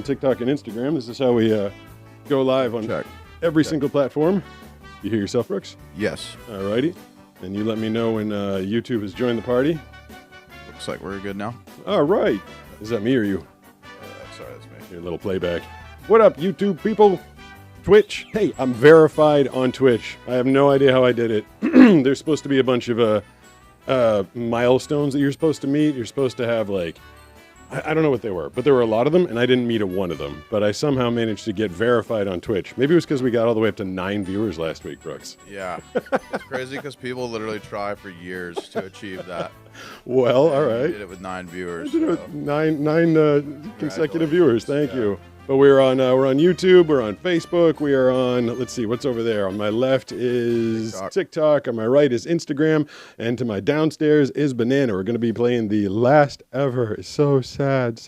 TikTok and Instagram. This is how we go live on every single platform. You hear yourself, Brooks? Yes. Alrighty. And you let me know when YouTube has joined the party. Looks like we're good now. All right. Is that me or you? Sorry, that's me. Your little playback. What up, YouTube people? Twitch. Hey, I'm verified on Twitch. I have no idea how I did it. There's supposed to be a bunch of milestones that you're supposed to meet. You're supposed to have, like, I don't know what they were, but there were a lot of them, and I didn't meet one of them. But I somehow managed to get verified on Twitch. Maybe it was because we got all the way up to 9 viewers last week, Brooks. Yeah. It's crazy because people literally try for years to achieve that. Well, all right. I did it with 9 viewers. I did it with nine consecutive viewers. Thank you. But we're on YouTube, we're on Facebook, we are on, let's see, what's over there? On my left is TikTok, on my right is Instagram, and to my downstairs is Banana. We're going to be playing the last ever, so sad,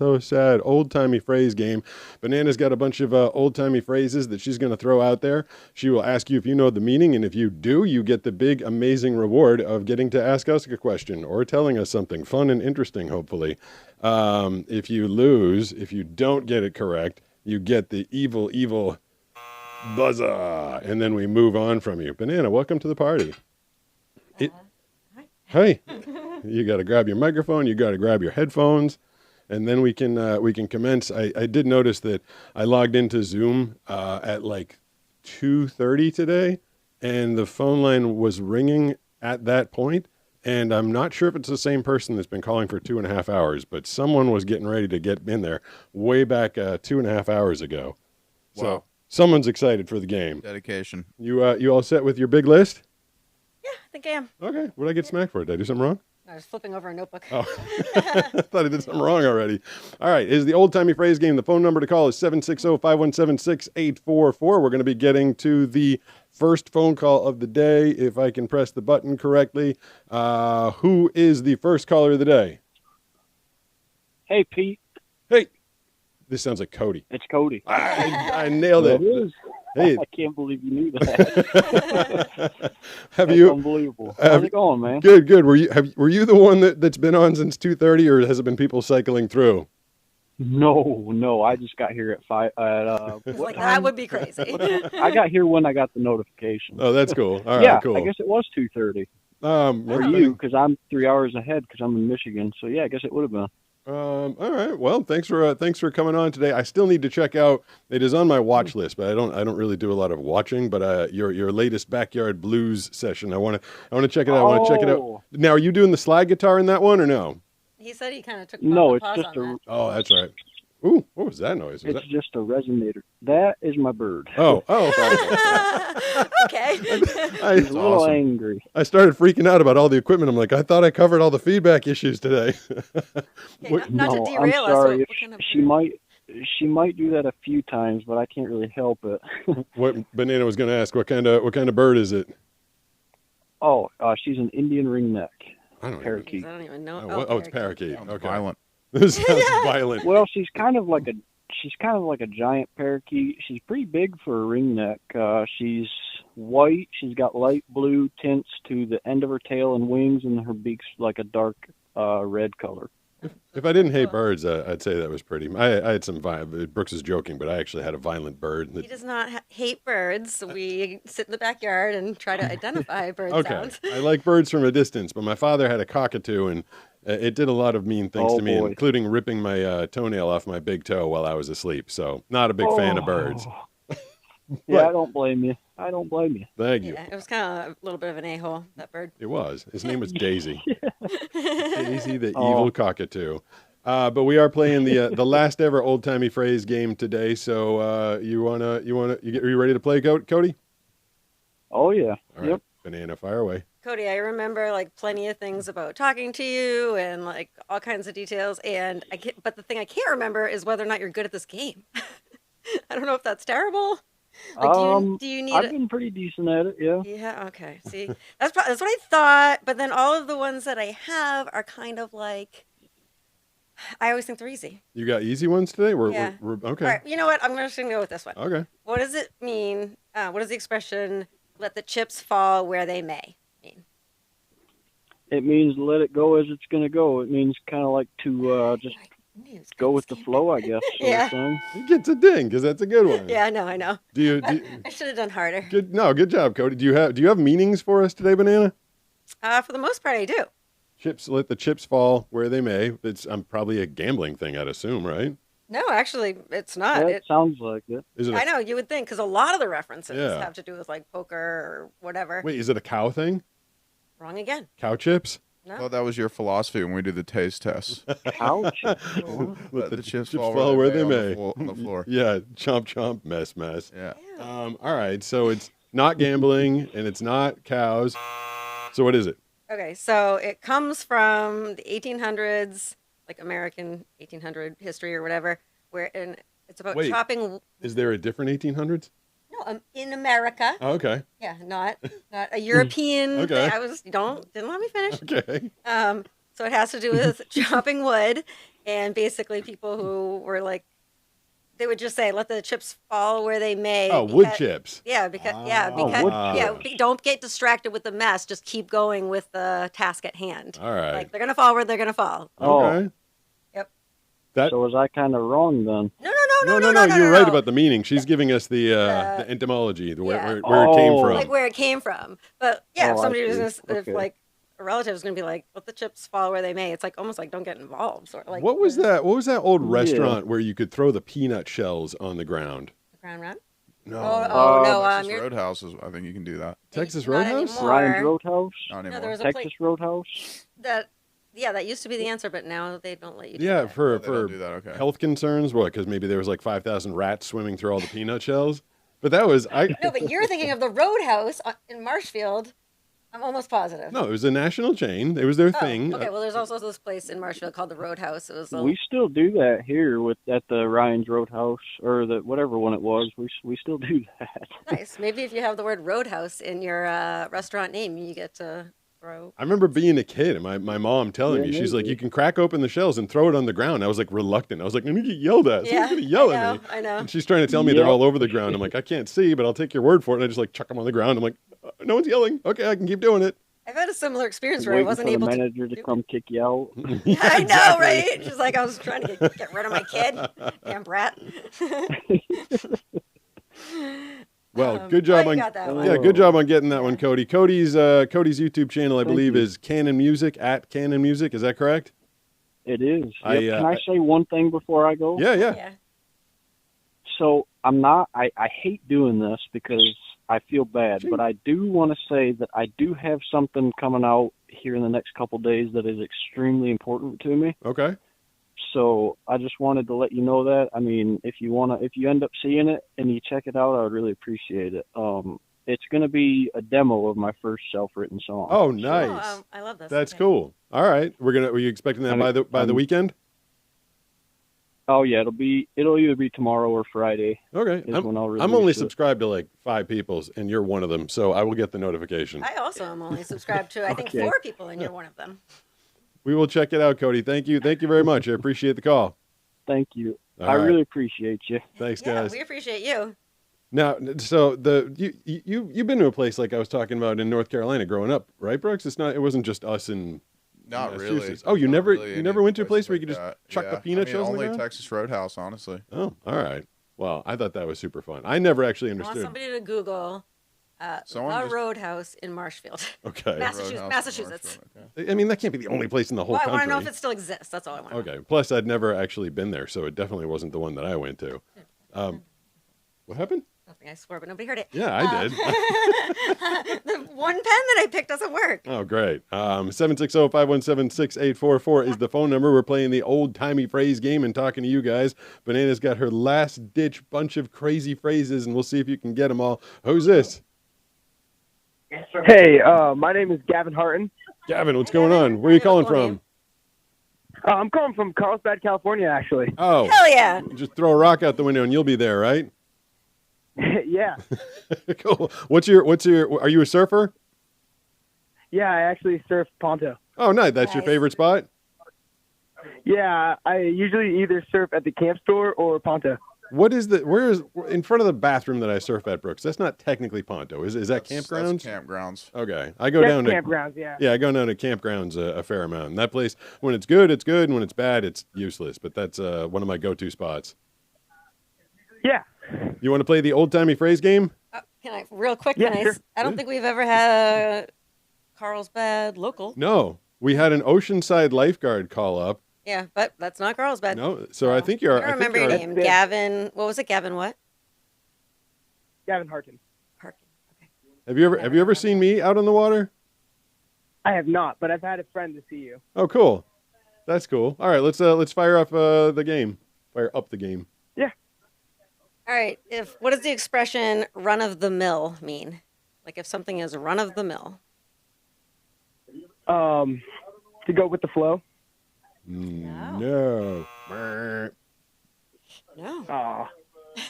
old-timey phrase game. Banana's got a bunch of old-timey phrases that she's going to throw out there. She will ask you if you know the meaning, and if you do, you get the big, amazing reward of getting to ask us a question or telling us something fun and interesting, hopefully. If you lose, if you don't get it correct, you get the evil buzzer, and then we move on from you. Banana, welcome to the party. Hey, you got to grab your microphone, you got to grab your headphones, and then we can commence. I did notice that I logged into Zoom at like 2:30 today, and the phone line was ringing at that point. And I'm not sure if it's the same person that's been calling for 2.5 hours, but someone was getting ready to get in there way back 2.5 hours ago. Wow. So someone's excited for the game. Dedication. You all set with your big list? Yeah, I think I am. Okay. What did I get smacked for? Did I do something wrong? I was flipping over a notebook. Oh, I thought I did something wrong already. All right. Is the old-timey phrase game. The phone number to call is 760-517-6844. We're going to be getting to the first phone call of the day, if I can press the button correctly. Who is the first caller of the day? Hey, Pete. Hey. This sounds like Cody. It's Cody. I nailed it. It is. Hey. I can't believe you knew that. That's unbelievable. How's it going, man? Good. Were you the one that's been on since 2:30, or has it been people cycling through? No. I just got here at 5. Like that would be crazy. I got here when I got the notification. Oh, that's cool. All right, yeah, cool. I guess it was 2:30 for okay. you, because I'm 3 hours ahead because I'm in Michigan. So yeah, I guess it would have been. All right. Well, thanks for coming on today. I still need to check out. It is on my watch list, but I don't really do a lot of watching. But your latest Backyard Blues session, I want to check it out. I want to check it out. Now, are you doing the slide guitar in that one or no? He said he kind of took No, it's pause just on that. Oh, that's right. Ooh, what was that noise? It's just a resonator. That is my bird. Oh. Okay. He's a little angry. I started freaking out about all the equipment. I'm like, I thought I covered all the feedback issues today. Okay, not to derail I'm sorry. us. What kind of She might do that a few times, but I can't really help it. What Banana was going to ask? What kind of bird is it? Oh, she's an Indian ringneck. Parakeet. I don't even know. Oh, it's parakeet. Okay. Violent. This sounds violent. Well, she's kind of like a giant parakeet. She's pretty big for a ringneck. She's white. She's got light blue tints to the end of her tail and wings, and her beak's like a dark red color. If I didn't hate birds, I'd say that was pretty. I had some vibe. Brooks is joking, but I actually had a violent bird. He does not hate birds. We sit in the backyard and try to identify bird sounds. I like birds from a distance, but my father had a cockatoo, and it did a lot of mean things to me, including ripping my toenail off my big toe while I was asleep. So, not a big fan of birds. Yeah, I don't blame you. Thank you. Yeah, it was kind of a little bit of an a-hole, that bird. It was. His name was Daisy. Daisy the evil cockatoo. But we are playing the last ever old timey phrase game today. So are you ready to play, Cody? Oh yeah. All right. Yep. Banana, fire away. Cody, I remember like plenty of things about talking to you and like all kinds of details. And but the thing I can't remember is whether or not you're good at this game. I don't know if that's terrible. Like, do you need? I've been pretty decent at it, yeah. Yeah. Okay. See, that's what I thought. But then all of the ones that I have are kind of like. I always think they're easy. You got easy ones today? Yeah. We're okay. All right. You know what? I'm just gonna go with this one. Okay. What does it mean? What is the expression "let the chips fall where they may" mean? It means let it go as it's going to go. It means kind of like to just News go with the escape. flow, I guess. Sort Yeah. of thing. He gets a ding because that's a good one. Yeah, I know. Do you? I should have done harder. Good. No, good job, Cody. Do you have meanings for us today, Banana? For the most part, I do. Chips, let the chips fall where they may. It's probably a gambling thing, I'd assume, right? No, actually, it's not. That sounds like it. Is it? I know you would think because a lot of the references Yeah. have to do with like poker or whatever. Wait, is it a cow thing? Wrong again. Cow chips? No. I thought that was your philosophy when we do the taste test. Ouch. Let the chips fall where they on may. on the floor. Yeah, chomp chomp, mess mess. Yeah. Yeah. All right, so it's not gambling and it's not cows. So what is it? Okay, so it comes from the 1800s, like American 1800 history or whatever, and it's about Wait. chopping. Is there a different 1800s? No, in America. Oh, okay. Yeah, not a European. Okay. Didn't let me finish. Okay. So it has to do with chopping wood, and basically people who were like, they would just say, "Let the chips fall where they may." Oh, wood because- chips. Yeah, because wood chips. don't get distracted with the mess. Just keep going with the task at hand. All right. Like they're gonna fall where they're gonna fall. Oh. Okay. Yep. That So was I kind of wrong then? No. You're right about the meaning. She's giving us the etymology, where Yeah. where it came Oh. from. like where it came from. But yeah, Oh, if I somebody was see. gonna, if Okay. like a relative is gonna be like, "Let the chips fall where they may," it's like almost like don't get involved. Sort of like What was that? What was that old Yeah. restaurant where you could throw the peanut shells on the ground? Ground round. No. Oh no, Texas you're Roadhouse is. I think you can do that. Texas not Roadhouse? anymore. Ryan's Roadhouse? Not No, anymore. there was a Texas place Roadhouse? that. Yeah, that used to be the answer, but now they don't let you. Do Yeah, that. for Oh, they don't for do that. Okay. health concerns. What? Because maybe there was like 5,000 rats swimming through all the peanut shells. But that was I. No, but you're thinking of the Roadhouse in Marshfield. I'm almost positive. No, it was a national chain. It was their Oh, thing. okay, well, there's also this place in Marshfield called the Roadhouse. It was We still do that here at the Ryan's Roadhouse or the whatever one it was. We still do that. nice. Maybe if you have the word Roadhouse in your restaurant name, you get to throw. I remember being a kid and my mom telling Yeah, me, she's like, maybe. you can crack open the shells and throw it on the ground. I was like reluctant. I was like, I'm going to get yelled at. Yeah, Someone's going to yell I at know, me. I know. And she's trying to tell me they're Yep. all over the ground. I'm like, I can't see, but I'll take your word for it. And I just like chuck them on the ground. I'm like, no one's yelling. Okay, I can keep doing it. I've had a similar experience where I Waiting wasn't for able the to. manager to come kick you out. I know, right? She's like, I was trying to get rid of my kid. Damn brat. Well, good job you on got that one. yeah, good job on getting that one, Cody. Cody's YouTube channel, I Thank believe, you. is Canon Music at Canon Music. Is that correct? It is. I, Yep. Can I say one thing before I go? Yeah, yeah. Yeah. So I hate doing this because I feel bad, but I do want to say that I do have something coming out here in the next couple days that is extremely important to me. Okay. So I just wanted to let you know that. I mean, if you end up seeing it and you check it out, I would really appreciate it. It's going to be a demo of my first self-written song. Oh, Oh, nice. I love this. That's Okay. cool. All right. Were you expecting that by the weekend? Oh yeah, it'll either be tomorrow or Friday. Okay. Is when I'll I'm release only it. subscribed to like 5 people, and you're one of them, so I will get the notification. I also am only subscribed to, I think, Okay. 4 people, and you're one of them. We will check it out, Cody. Thank you very much. I appreciate the call. Thank you. All I right. really appreciate you. Thanks, Yeah, guys. we appreciate you. Now, so you've been to a place like I was talking about in North Carolina growing up, right, Brooks? It wasn't just us in Not really. Massachusetts. Oh, you Not never really you any never went to a place places where you like could just that. chuck the Yeah. peanut I mean, shells in the only ground? Texas Roadhouse, honestly. Oh, all right. Well, I thought that was super fun. I never actually I want understood. somebody to Google Someone the just- Roadhouse in Marshfield. Okay. Massachusetts. Roadhouse in Massachusetts. Marshfield, okay. I mean, that can't be the only place in the whole Well, I want country. to know if it still exists. That's all I want to know. Okay. Plus, I'd never actually been there, so it definitely wasn't the one that I went to. What happened? Nothing, I swear, but nobody heard it. Yeah, I did. The one pen that I picked doesn't work. Oh, great. 760-517-6844 is the phone number. We're playing the old-timey phrase game and talking to you guys. Banana's got her last-ditch bunch of crazy phrases, and we'll see if you can get them all. Who's this? Hey, my name is Gavin Harton. Gavin, what's going on? Where are you calling from? I'm calling from Carlsbad, California, actually. Oh, Hell yeah. just throw a rock out the window and you'll be there, right? Yeah. Cool. Are you a surfer? Yeah, I actually surf Ponto. Oh, nice. That's your Nice. favorite spot? Yeah, I usually either surf at the camp store or Ponto. What is the? Where is in front of the bathroom that I surf at, Brooks? That's not technically Ponto. Is that campgrounds? That's campgrounds. Okay, I go That's down to campgrounds, yeah. yeah, I go down to campgrounds a fair amount. And that place, when it's good, it's good, and when it's bad, it's useless. But that's one of my go-to spots. Yeah. You want to play the old-timey phrase game? Can I real quick? Yeah, Can I? sure. I don't think we've ever had a Carlsbad local. No, we had an Oceanside lifeguard call up. Yeah, but that's not Carlsbad. No, so I think you're. I don't remember your name. That's it. Gavin. What was it? Gavin what? Gavin Harkin. Harkin. Okay. Have you ever seen me out on the water? I have not, but I've had a friend to see you. Oh, cool. That's cool. All right, let's fire up the game. Fire up the game. All right. What does the expression "run of the mill" mean? Like if something is run of the mill. To go with the flow. No. No. Oh.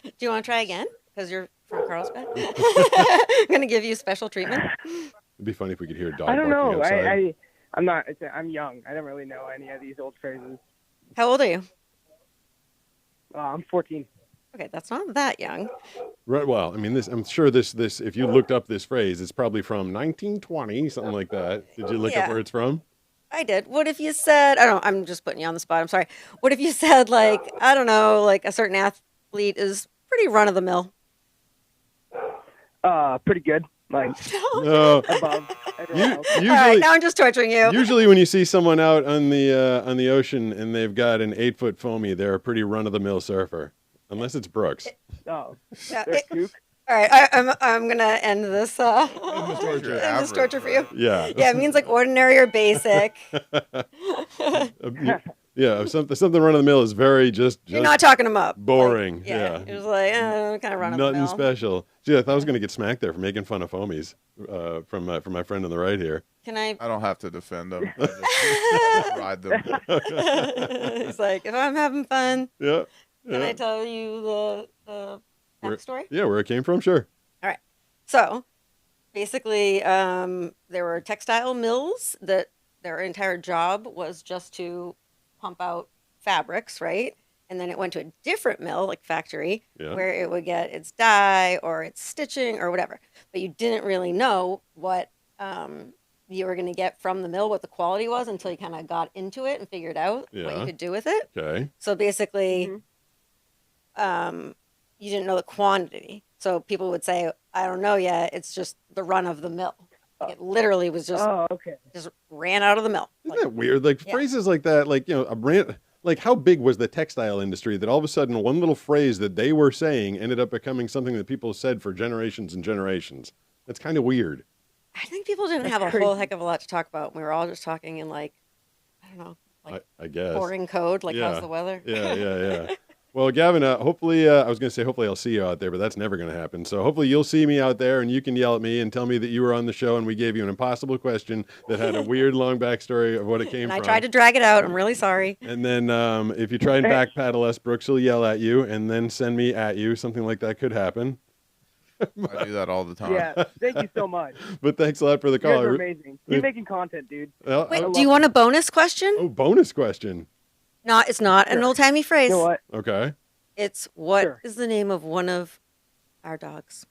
Do you want to try again? Because you're from Carlsbad. I'm gonna give you special treatment. It'd be funny if we could hear a dog I don't barking know. outside. I'm not. I'm young. I don't really know any of these old phrases. How old are you? I'm 14. Okay, that's not that young. Right. Well, I mean, I'm sure this. If you looked up this phrase, it's probably from 1920, something like that. Did you look up Yeah. where it's from? I did. What if you said, I don't know, I'm just putting you on the spot. I'm sorry. What if you said, like, I don't know, like a certain athlete is pretty run of the mill? Pretty good. Like No. above everyone else. All right, now I'm just torturing you. Usually, when you see someone out on the ocean and they've got an 8-foot foamy, they're a pretty run-of-the-mill surfer, unless it's Brooks. Oh, Yeah, they're kook. all right, I'm gonna end this torture for you. Yeah. Yeah, it means like ordinary or basic. Yeah. Something run-of-the-mill is very just You're not talking them up. boring. Like, Yeah. It was like kind of run of the Nothing mill. special. Gee, I thought I was going to get smacked there for making fun of foamies from my friend on the right here. Can I? I don't have to defend them. I just ride them. It's like if I'm having fun, Yeah. can yeah. I tell you the Where- backstory? Yeah, where it came from, sure. So, basically, there were textile mills that their entire job was just to pump out fabrics, right? And then it went to a different mill, like factory, Yeah. where it would get its dye or its stitching or whatever. But you didn't really know what you were going to get from the mill, what the quality was, until you kind of got into it and figured out what Yeah. you could do with it. Okay. So basically, Mhm. you didn't know the quantity. So people would say, I don't know yet. It's just the run of the mill. Like, it literally was just Oh, okay. ran out of the mill. Isn't Like, that weird? Like yeah. phrases like that, like, you know, a brand, like how big was the textile industry that all of a sudden one little phrase that they were saying ended up becoming something that people said for generations and generations? That's kind of weird. I think people didn't That's have a whole crazy. heck of a lot to talk about. We were all just talking in like, I don't know, like I guess. boring code, like Yeah. how's the weather? Yeah. Well, Gavin, hopefully, I was going to say, hopefully I'll see you out there, but that's never going to happen. So hopefully you'll see me out there and you can yell at me and tell me that you were on the show and we gave you an impossible question that had a weird long backstory of what it came And from. I tried to drag it out. I'm really sorry. And then if you try and back paddle us, Brooks will yell at you and then send me at you. Something like that could happen. I do that all the time. Yeah. Thank you so much. But thanks a lot for the You guys call. are amazing. Keep making content, dude. Well, Wait, love do you want a bonus question? oh, bonus question. No, it's not an Sure. old timey phrase. You know what? Okay. It's what is Sure. the name of one of our dogs?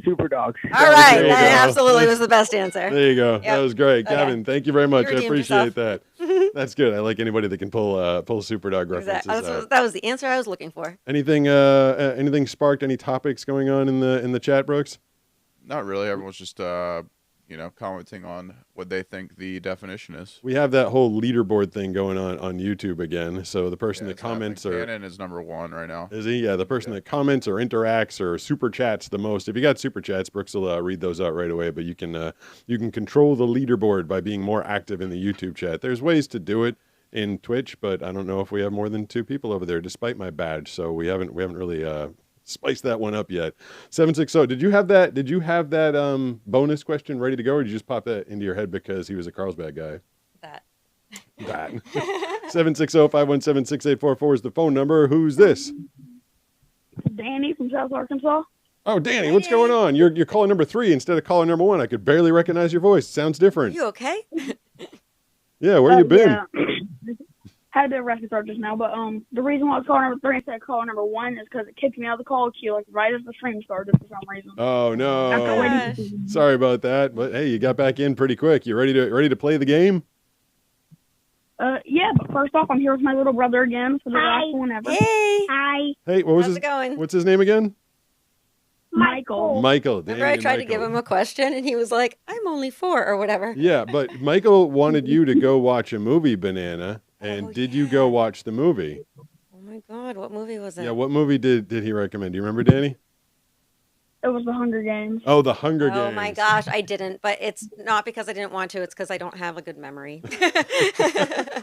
Super dogs. All right, There you that go. absolutely was the best answer. There you go. Yep. That was great. Okay. Gavin, thank you very much. You I redeemed appreciate yourself. that. That's good. I like anybody that can pull super dog references Exactly. out. That was the answer I was looking for. Anything sparked any topics going on in the chat, Brooks? Not really. Everyone's just commenting on what they think the definition is. We have that whole leaderboard thing going on YouTube again. So the person that it's happening. comments or Cannon is number 1 right now. is he? Yeah, the person that comments or interacts or super chats the most. If you got super chats, Brooks will read those out right away. But you can control the leaderboard by being more active in the YouTube chat. There's ways to do it in Twitch, but I don't know if we have more than 2 people over there, despite my badge. So we haven't really spiced that one up yet. 760. Did you have that bonus question ready to go, or did you just pop that into your head because he was a Carlsbad guy? That. That. 760-517-6844 is the phone number. Who's this? Danny from South Arkansas. Oh, Danny, what's going on? You're calling number 3 instead of calling number 1. I could barely recognize your voice. Sounds Are different. you okay? Yeah, where you been? Yeah. had a bit of respiratory start just now, but the reason why it's call number 3 instead of call number 1 is because it kicked me out of the call queue like right as the stream started for some reason. Oh no! After Gosh. waiting. Sorry about that, but hey, you got back in pretty quick. You ready to play the game? Yeah, but first off, I'm here with my little brother again for the Hi. last one ever. Hey, Hi, Hey, what was how's his it going? what's his name again? Michael. Michael. Remember I tried to give him a question and he was like, I'm only 4 or whatever. Yeah, but Michael wanted you to go watch a movie, Banana. And Oh, did you yeah. go watch the movie? Oh my God, what movie was it? Yeah, what movie did he recommend? Do you remember, Danny? It was the Hunger Games. Oh, The Hunger Games. Oh my gosh, I didn't, but it's not because I didn't want to, it's because I don't have a good memory.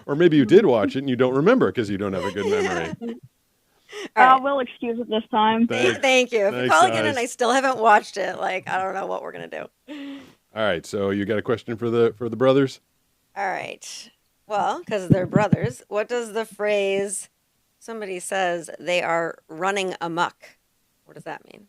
Or maybe you did watch it and you don't remember because you don't have a good memory. All right. We'll excuse it this time. Thank you. If you Thanks, call again guys. and I still haven't watched it, like I don't know what we're gonna do. All right, so you got a question for the brothers? All right. Well, because they're brothers, what does the phrase somebody says they are running amok? What does that mean?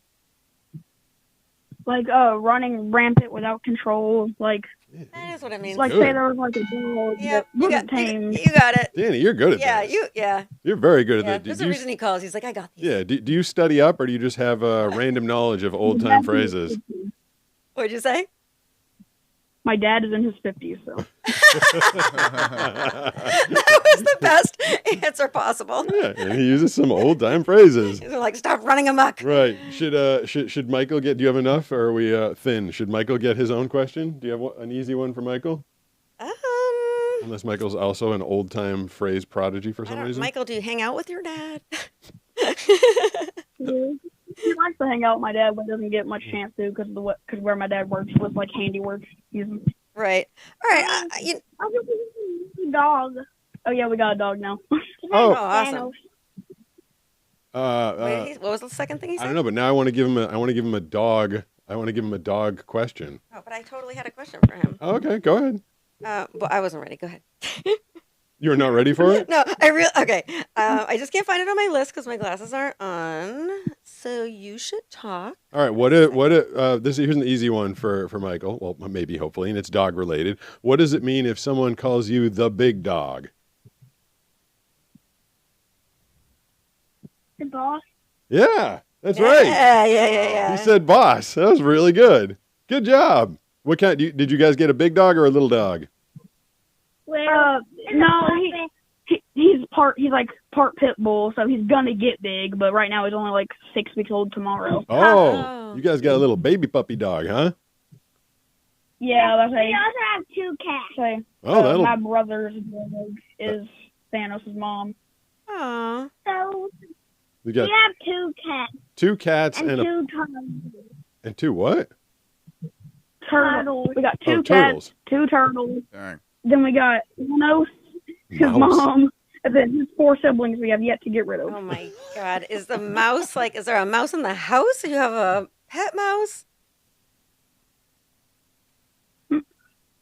Like running rampant without control. Like That is what it means. like Good. say there was like a dog yeah, that you wasn't got, tamed. you got it. Danny, you're good at Yeah, this. You're very good Yeah, at there's that. a reason he calls. He's like, I got these. Yeah, do you study up or do you just have random knowledge of old time phrases? What'd you say? My dad is in his 50s, so. That was the best answer possible. Yeah, and he uses some old time phrases. He's like, stop running amok. Right. Should Michael get? Do you have enough, or are we thin? Should Michael get his own question? Do you have an easy one for Michael? Unless Michael's also an old time phrase prodigy for I some don't, reason. Michael, do you hang out with your dad? He likes to hang out with my dad, but doesn't get much chance to because where my dad works was like handiwork. Right. All right. I just a dog. Oh yeah, we got a dog now. Oh, Oh, awesome. uh, Wait, what was the second thing he I said? don't know, but now I want to give him a dog. I want to give him a dog question. Oh, but I totally had a question for him. Oh, okay, go ahead. Well, I wasn't ready. Go ahead. You're not ready for it? No, okay. I just can't find it on my list because my glasses aren't on. So you should talk. All right. Here's an easy one for Michael. Well, maybe, hopefully, and it's dog related. What does it mean if someone calls you the big dog? The boss. Yeah, that's right. Yeah. He said boss. That was really good. Good job. What kind? Did you guys get a big dog or a little dog? Where? No, he's like part pit bull, so he's gonna get big. But right now he's only like 6 weeks old tomorrow. Oh, you guys got a little baby puppy dog, huh? Yeah, that's We also have 2 cats. say. Oh, My brother's dog is Thanos' mom. Aw. So we got we have 2 cats 2 cats and and 2 turtles. 2 what? Turtles. We got 2 Oh, cats, turtles. 2 turtles. Dang. Then we got Thanos, his Mouse. mom, and then his 4 siblings we have yet to get rid of. Oh my God. Is the mouse is there a mouse in the house? You have a pet mouse?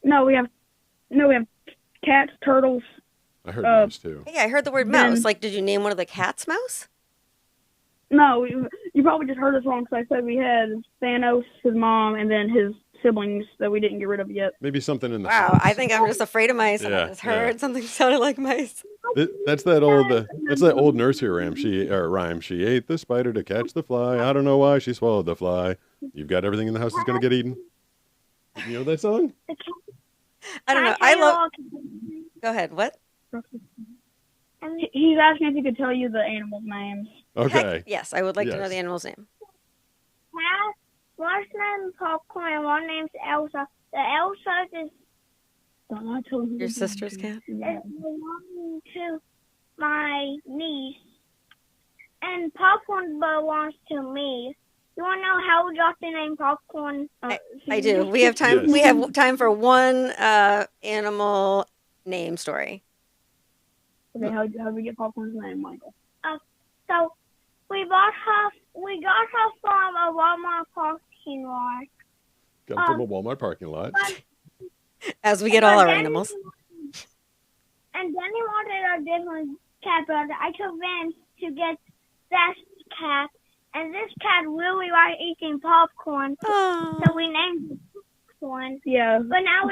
No, we have cats, turtles. I heard mouse too. Hey, I heard the word Then- mouse. Like, did you name one of the cats mouse? No, you probably just heard us wrong because I said we had Thanos, his mom, and then his siblings that we didn't get rid of yet. Maybe something in the Wow, sauce. I think I'm just afraid of mice. And Yeah, I just heard something sounded like mice. That's that old nursery rhyme. She ate the spider to catch the fly. I don't know why she swallowed the fly. You've got everything in the house that's gonna get eaten. You know that song? The cat. I don't know. Can I tell you all- Go ahead. What? He's asking if he could tell you the animals' names. Okay. Heck, yes, I would like to know Yes. the animal's name. Cat. One's name's Popcorn and one name's Elsa. The Elsa is Don't lie to him. Your sister's cat? belonging to my niece. And Popcorn belongs to me. You want to know how we got the name Popcorn? I do. We have time. Yes. We have time for one animal name story. Okay, how did we get Popcorn's name, Michael? So we got her from a Walmart parking lot. Come from a Walmart parking lot. As we get all our Then- animals. And then he wanted a different cat, but I convinced to get that cat. And this cat really liked eating popcorn, Oh. so we named it Popcorn. Yeah. But now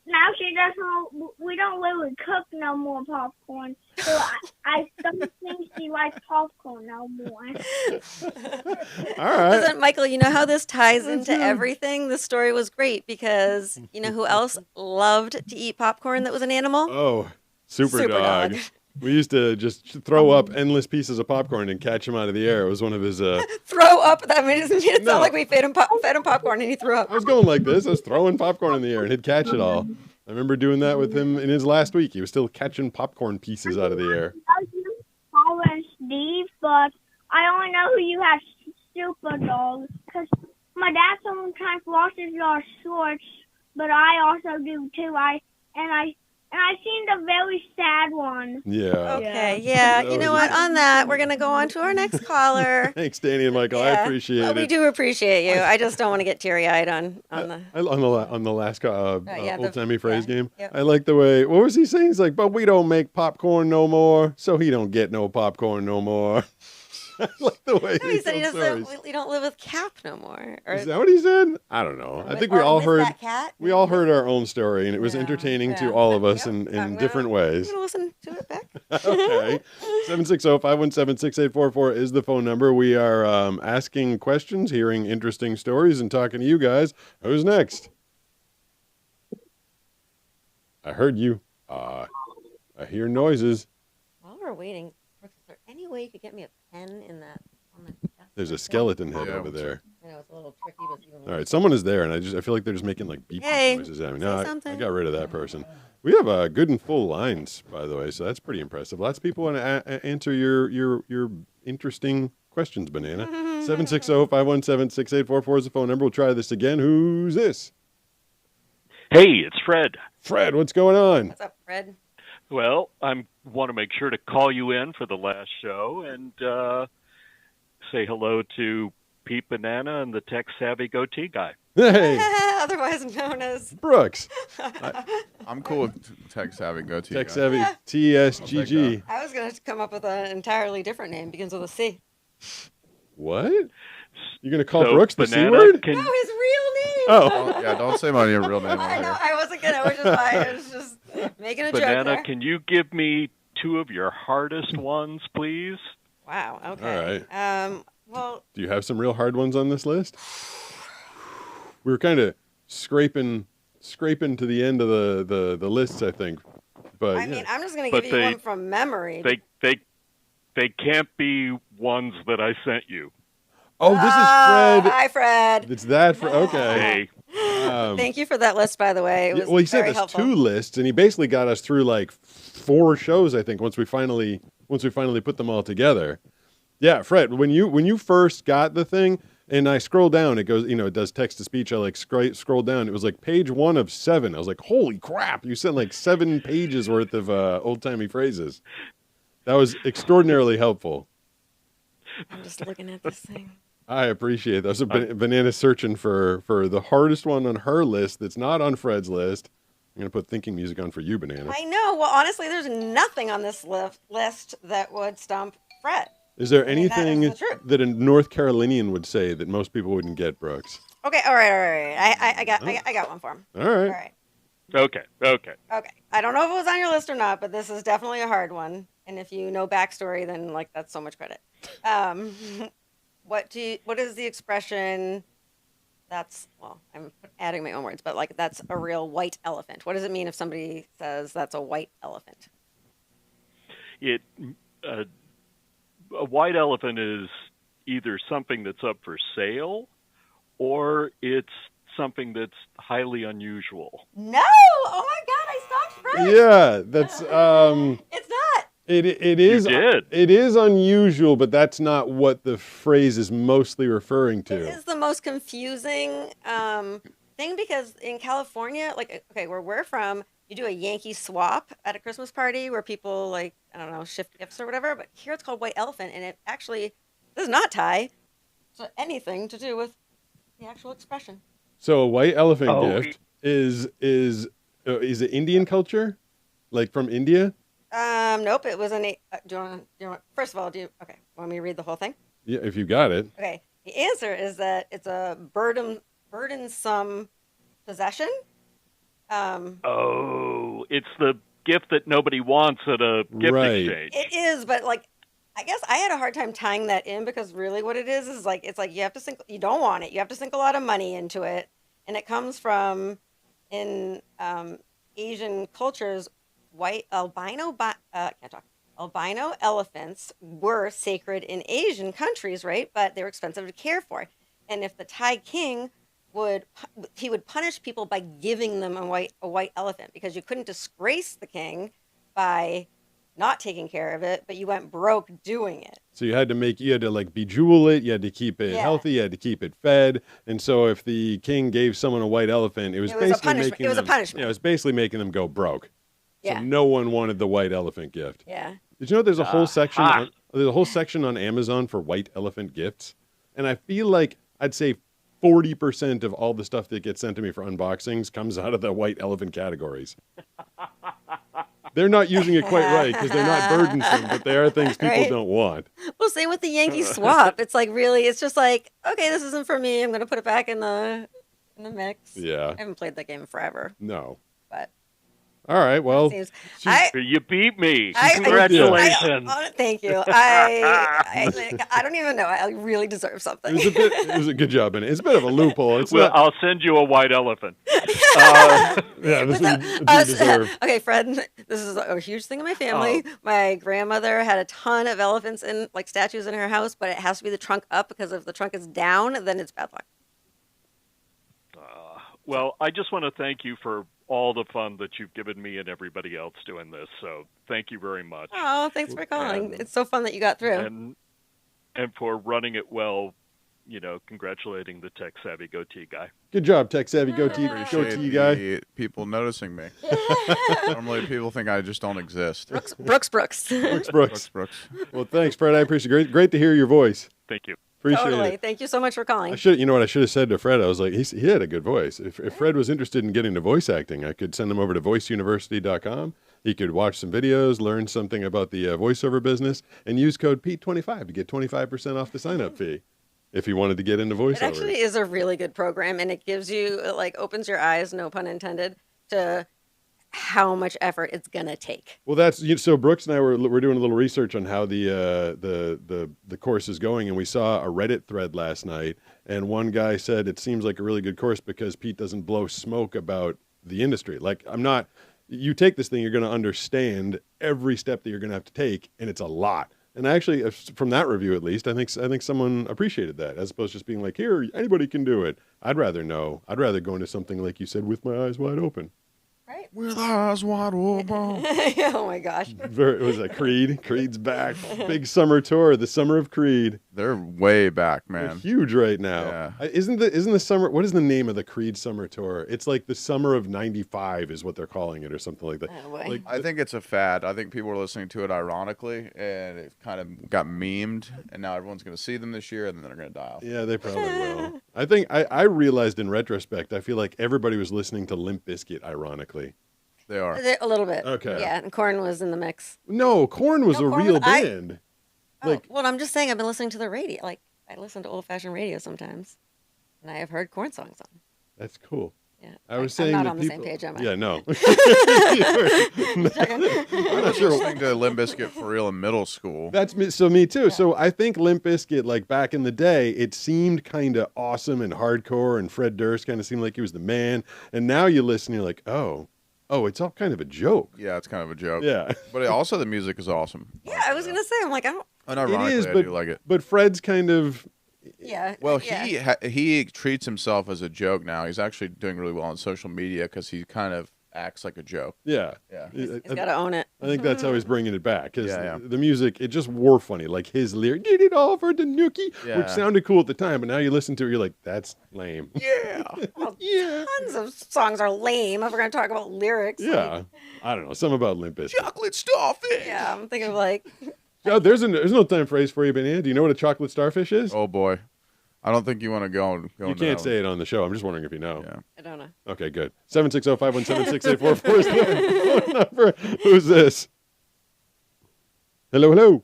now she doesn't. We don't really cook no more popcorn, so I don't think she likes popcorn no more. All right. Doesn't Michael? You know how this ties into everything. This story was great because you know who else loved to eat popcorn that was an animal? Oh, Super Super Dog. Dog. We used to just throw up endless pieces of popcorn and catch him out of the air. It was one of his. Throw up. That made it No. sound like we fed him popcorn and he threw up. I was going like this. I was throwing popcorn in the air and he'd catch it all. I remember doing that with him in his last week. He was still catching popcorn pieces out of the air. Paul and Steve, but I only know who you have Super Dog because my dad sometimes watches your shorts, but I also do too. I've seen the very sad one. Yeah. Okay, yeah. That You know was- what? On that, we're going to go on to our next caller. Thanks, Danny and Michael. I Yeah. appreciate Well, it. we do appreciate you. I just don't want to get teary-eyed on the... On the last yeah, old timey phrase game, yep. I like the way. What was he saying? He's like, "But we don't make popcorn no more, so he don't get no popcorn no more." I like the way No, he said he tells doesn't. stories. We don't live with Cap no more. Or, Is that what he said? I don't know. I think we or all miss heard. that cat. We all heard our own story, and it was Yeah, entertaining to yeah. all of us Yep. in I'm different gonna- ways. I'm gonna listen to it back. Okay. 760-517-6844 is the phone number. We are asking questions, hearing interesting stories, and talking to you guys. Who's next? I heard you. I hear noises. While we're waiting, Brooks, is there any way you could get me a pen in that? On the desk? There's a skeleton head Yeah, over there. I know it's a little tricky, but even All right, someone is there, and I feel like they're just making like beep Hey, noises at me. say No, I something. got rid of that person. We have good and full lines, by the way, so that's pretty impressive. Lots of people want to answer your interesting questions, Banana. 760-517-6844 is the phone number. We'll try this again. Who's this? Hey, it's Fred. Fred, what's going on? What's up, Fred? Well, I want to make sure to call you in for the last show and say hello to Pete Banana and the tech savvy goatee guy. Hey, Otherwise known as. Brooks. I'm cool with tech savvy. Go to Tech you guys. Savvy I'll TSGG. I was gonna come up with an entirely different name. Begins with a C. What? You're going to call So, Brooks the C Banana, word? Can, No, his real name. Oh. Don't say my real name I on know. here. I wasn't gonna. Which is why I was just making a joke Banana, there. can you give me two of your hardest ones, please? Wow. Okay. All right. Well, Do you have some real hard ones on this list? We were kind of scraping to the end of the lists, I think. But I yeah. mean, I'm just gonna But give you they- one from memory. They can't be ones that I sent you. Oh, this is Fred. Hi, Fred. It's that for okay. Hey, Thank you for that list, by the way. It Yeah, was well, he sent very us helpful. 2 lists, and he basically got us through like 4 shows, I think, once we finally put them all together. Yeah, Fred, when you first got the thing, and I scroll down, it goes, it does text to speech. I like scroll down. It was like page 1 of 7. I was like, holy crap! You sent like 7 pages worth of old timey phrases. That was extraordinarily helpful. I'm just looking at this thing. I appreciate that. So Banana searching for the hardest one on her list that's not on Fred's list. I'm gonna put thinking music on for you, Banana. I know. Well, honestly, there's nothing on this list that would stump Fred. Is there I mean, that is anything the truth. that a North Carolinian would say that most people wouldn't get, Brooks? Okay. All right. I got one for him. All right. All right. okay. Okay. I don't know if it was on your list or not, but this is definitely a hard one. And if you know backstory, then like that's so much credit. What is the expression? I'm adding my own words, but like that's a real white elephant. What does it mean if somebody says that's a white elephant? A white elephant is either something that's up for sale or it's something that's highly unusual. No! Oh my God! I stopped Fred. Yeah, that's It's not. it is did. it is unusual, but that's not what the phrase is mostly referring It to. is the most confusing thing because in California, like, okay, where we're from, you do a Yankee swap at a Christmas party where people, like, I don't know, shift gifts or whatever. But here it's called white elephant, and it actually does not tie to anything to do with the actual expression. So a white elephant Oh. gift is it Indian culture? Like from India? Nope, it was first of all, okay, want me to read the whole thing? Yeah, if you got it. Okay, the answer is that it's a burdensome possession. Oh, it's the gift that nobody wants at a gift Right. exchange. It is, but like, I guess I had a hard time tying that in because really what it is like, it's like you have to sink, you don't want it. You have to sink a lot of money into it. And it comes from, in Asian cultures, can't talk. Albino elephants were sacred in Asian countries, right? But they were expensive to care for. And if the Thai king would punish people by giving them a white elephant because you couldn't disgrace the king by not taking care of it, but you went broke doing it. So you had to like bejewel it, you had to keep it Yeah. healthy, you had to keep it fed. And so if the king gave someone a white elephant, it was It was a basically punishment. making It was a them, punishment. Yeah, it was basically making them go broke. Yeah. So no one wanted the white elephant gift. Yeah. Did you know there's a whole section there's a whole section on Amazon for white elephant gifts? And I feel like I'd say 40% of all the stuff that gets sent to me for unboxings comes out of the white elephant categories. They're not using it quite right because they're not burdensome, but they are things people Right. don't want. Well, same with the Yankee swap. It's like really, it's just like, okay, this isn't for me. I'm gonna put it back in the mix. Yeah. I haven't played that game in forever, No. but All right. Well, seems, I, You beat me. I- Congratulations. thank you. I don't even know. I really deserve something. it was a good job, and it's a bit of a loophole. It's Well, not. I'll send you a white elephant. Yeah, this But is the- deserve. okay, Fred, this is a huge thing in my family. My grandmother had a ton of elephants in like statues in her house, but it has to be the trunk up because if the trunk is down, then it's bad luck. Well, I just want to thank you for all the fun that you've given me and everybody else doing this. So thank you very much. Oh, thanks for calling. It's so fun that you got through. And for running it well, congratulating the tech savvy goatee guy. Good job, tech savvy goatee Appreciate guy. the people noticing me. Normally, people think I just don't exist. Brooks. Brooks. Well, thanks, Fred. I appreciate it. Great to hear your voice. Thank you. Appreciate Totally. it. Thank you so much for calling. You know what I should have said to Fred? I was like, he had a good voice. If Fred was interested in getting into voice acting, I could send him over to voiceuniversity.com. He could watch some videos, learn something about the voiceover business, and use code Pete25 to get 25% off the sign-up fee if he wanted to get into voiceover. It actually is a really good program, and it gives you, opens your eyes, no pun intended, to how much effort it's gonna take. Well, so Brooks and I were doing a little research on how the course is going, and we saw a Reddit thread last night, and one guy said it seems like a really good course because Pete doesn't blow smoke about the industry. Like, you take this thing, you're going to understand every step that you're going to have to take, and it's a lot. And actually, from that review at least, I think someone appreciated that, as opposed to just being like, here, anybody can do it. I'd rather go into something like you said, with my eyes wide open. Right. With eyes wide open. Oh my gosh. It was a Creed. Creed's back. Big summer tour, the Summer of Creed. They're way back, They're man. huge right now. Yeah. Isn't the summer? What is the name of the Creed summer tour? It's like the summer of '95 is what they're calling it, or something like that. Oh, boy. Like, I think it's a fad. I think people are listening to it ironically, and it kind of got memed, and now everyone's going to see them this year, and then they're going to die off. yeah, they probably will. I think I realized in retrospect, I feel like everybody was listening to Limp Bizkit, ironically. They are. A little bit. Okay. Yeah, and Korn was in the mix. No, Korn was No, a Korn real was- band. Oh, well, I'm just saying I've been listening to the radio. Like, I listen to old-fashioned radio sometimes, and I have heard Korn songs on. That's cool. Yeah. I was saying I'm not that on the same page, am I? Yeah, no. I'm not sure. Listening to Limp Bizkit for real in middle school. That's me. So me too. So I think Limp Bizkit, like back in the day, it seemed kind of awesome and hardcore, and Fred Durst kind of seemed like he was the man. And now you listen, you're like, oh, it's all kind of a joke. Yeah, it's kind of a joke. Yeah. But also the music is awesome. Yeah, I was gonna say, I'm like, I don't. Unironically, It is, I but do like it. But Fred's kind of Yeah. Well, yeah. he treats himself as a joke now. He's actually doing really well on social media because he kind of acts like a joke. yeah. Yeah. He's got to own it. I think that's how he's bringing it back. Because Yeah. the music, it just wore funny. Like his lyric, did it all for the nookie, Yeah. which sounded cool at the time. But now you listen to it, you're like, that's lame. Yeah. Well, Yeah. tons of songs are lame if we're gonna talk about lyrics. like- Yeah. I don't know. Something about Limp Bizkit. Chocolate starfish. yeah, I'm thinking of like, Yeah, there's no time phrase for you, Banana. Do you know what a chocolate starfish is? Oh boy, I don't think you want to go. You can't say it on the show. I'm just wondering if you know. Yeah. I don't know. Okay, good. 760-517-6844 is the phone number. Who's this? Hello.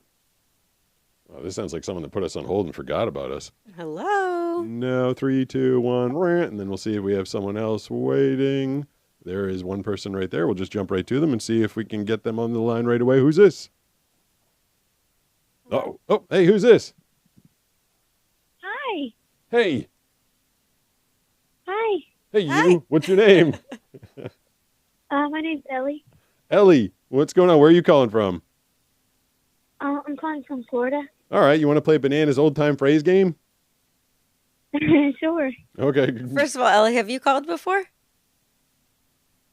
Oh, this sounds like someone that put us on hold and forgot about us. Hello. No, 3, 2, 1, rant, and then we'll see if we have someone else waiting. There is one person right there. We'll just jump right to them and see if we can get them on the line right away. Who's this? Oh, hey, who's this? Hi. Hey. Hi. Hey, Hi. you. What's your name? My name's Ellie. Ellie. What's going on? Where are you calling from? I'm calling from Florida. All right. You want to play Banana's old time phrase game? Sure. Okay. First of all, Ellie, have you called before?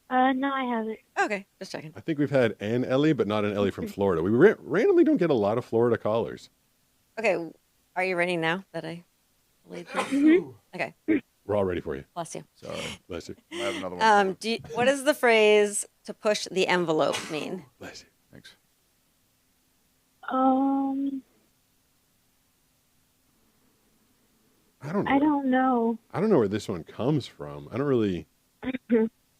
No, I haven't. Okay, just checking. I think we've had an Ellie, but not an Ellie from Florida. We randomly don't get a lot of Florida callers. Okay, are you ready now that I laid through? Okay, We're all ready for you. bless you. Sorry. Bless you. I have another one. What does the phrase "to push the envelope" mean? Bless you. Thanks. I don't know. I don't know. I don't know where this one comes from. I don't really.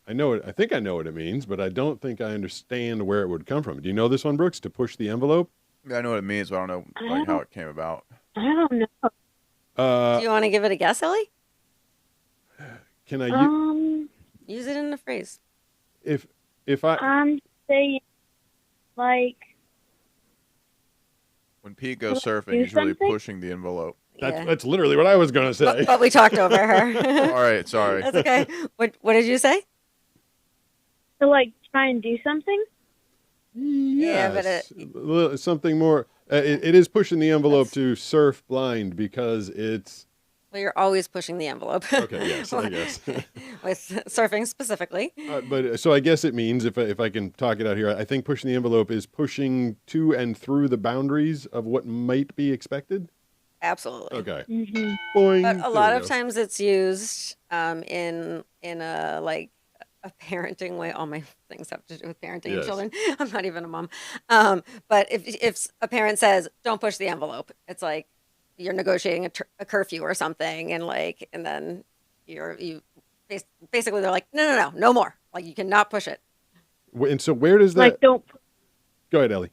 I know it. I think I know what it means, but I don't think I understand where it would come from. Do you know this one, Brooks? To push the envelope? Yeah, I know what it means, but I don't know like how it came about. I don't know. Do you want to give it a guess, Ellie? Can I Use it in a phrase. if I I'm saying, like, When Pete goes do surfing, he's really something? pushing the envelope. that's literally what I was gonna say. But we talked over her. All right, sorry. That's okay. What did you say? to, like, try and do something? Yeah, but something more. It is pushing the envelope to surf blind because it's Well, you're always pushing the envelope. okay. Yes, I guess. With surfing specifically. But so I guess it means if I can talk it out here, I think pushing the envelope is pushing to and through the boundaries of what might be expected. Absolutely. Okay. Mm-hmm. Boing. But a There lot we of go. times it's used in a like a parenting way. All my things have to do with parenting and Yes. children. I'm not even a mom. But if a parent says don't push the envelope, it's like you're negotiating a curfew or something, and then basically they're like no more. Like you cannot push it. And so where does that? Like, don't. Go ahead, Ellie.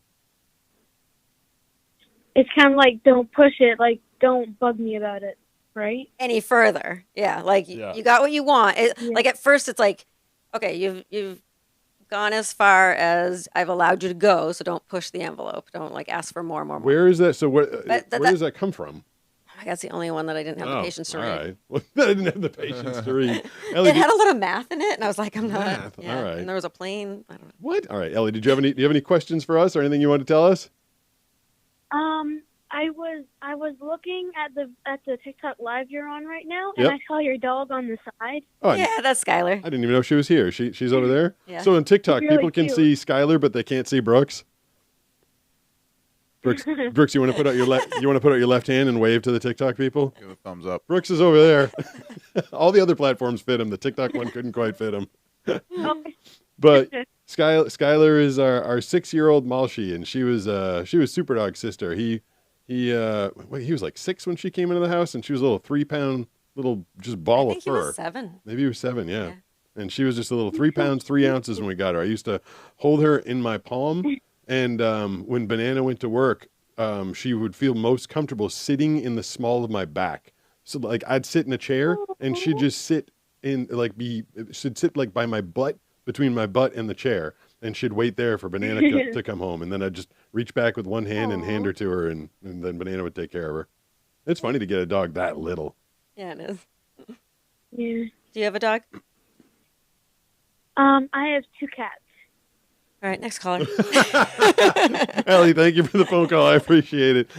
It's kind of like don't push it. Like, don't bug me about it, right? Any further. Yeah, like Yeah. you got what you want. Yeah. Like at first it's like, okay, you've gone as far as I've allowed you to go, so don't push the envelope. Don't like ask for more. Where is that? So where But where does that come from? That's the only one that I didn't have the patience to all read. right. Well, I didn't have the patience to read. Ellie, It had a lot of math in it, and I was like, I'm not. Math, Yeah. all right. And there was a plane. I don't know. what? All right, Ellie. Do you have any questions for us or anything you want to tell us? I was looking at the TikTok live you're on right now, and Yep. I saw your dog on the side. Oh, Yeah, that's Skylar. I didn't even know she was here. She's over there. Yeah. So on TikTok, She's really people can cute. see Skylar, but they can't see Brooks. Brooks, you want to put out your left hand and wave to the TikTok people? Give a thumbs up. Brooks is over there. All the other platforms fit him. The TikTok one couldn't quite fit him. Oh, But Skylar is our 6-year-old Malshi, and she was Superdog's sister. He was like 6 when she came into the house, and she was a little 3-pound little just ball I of think he fur. was 7. Maybe he was 7, yeah. Yeah. And she was just a little 3 pounds 3 ounces when we got her. I used to hold her in my palm, and when Banana went to work, she would feel most comfortable sitting in the small of my back. So like I'd sit in a chair, and she'd just sit she'd sit like by my butt, between my butt and the chair, and she'd wait there for Banana to come home, and then I'd just reach back with one hand and hand her to her, and then Banana would take care of her. It's funny to get a dog that little. Yeah, it is. yeah. Do you have a dog? I have 2 cats. All right, next caller. Ellie, thank you for the phone call. I appreciate it.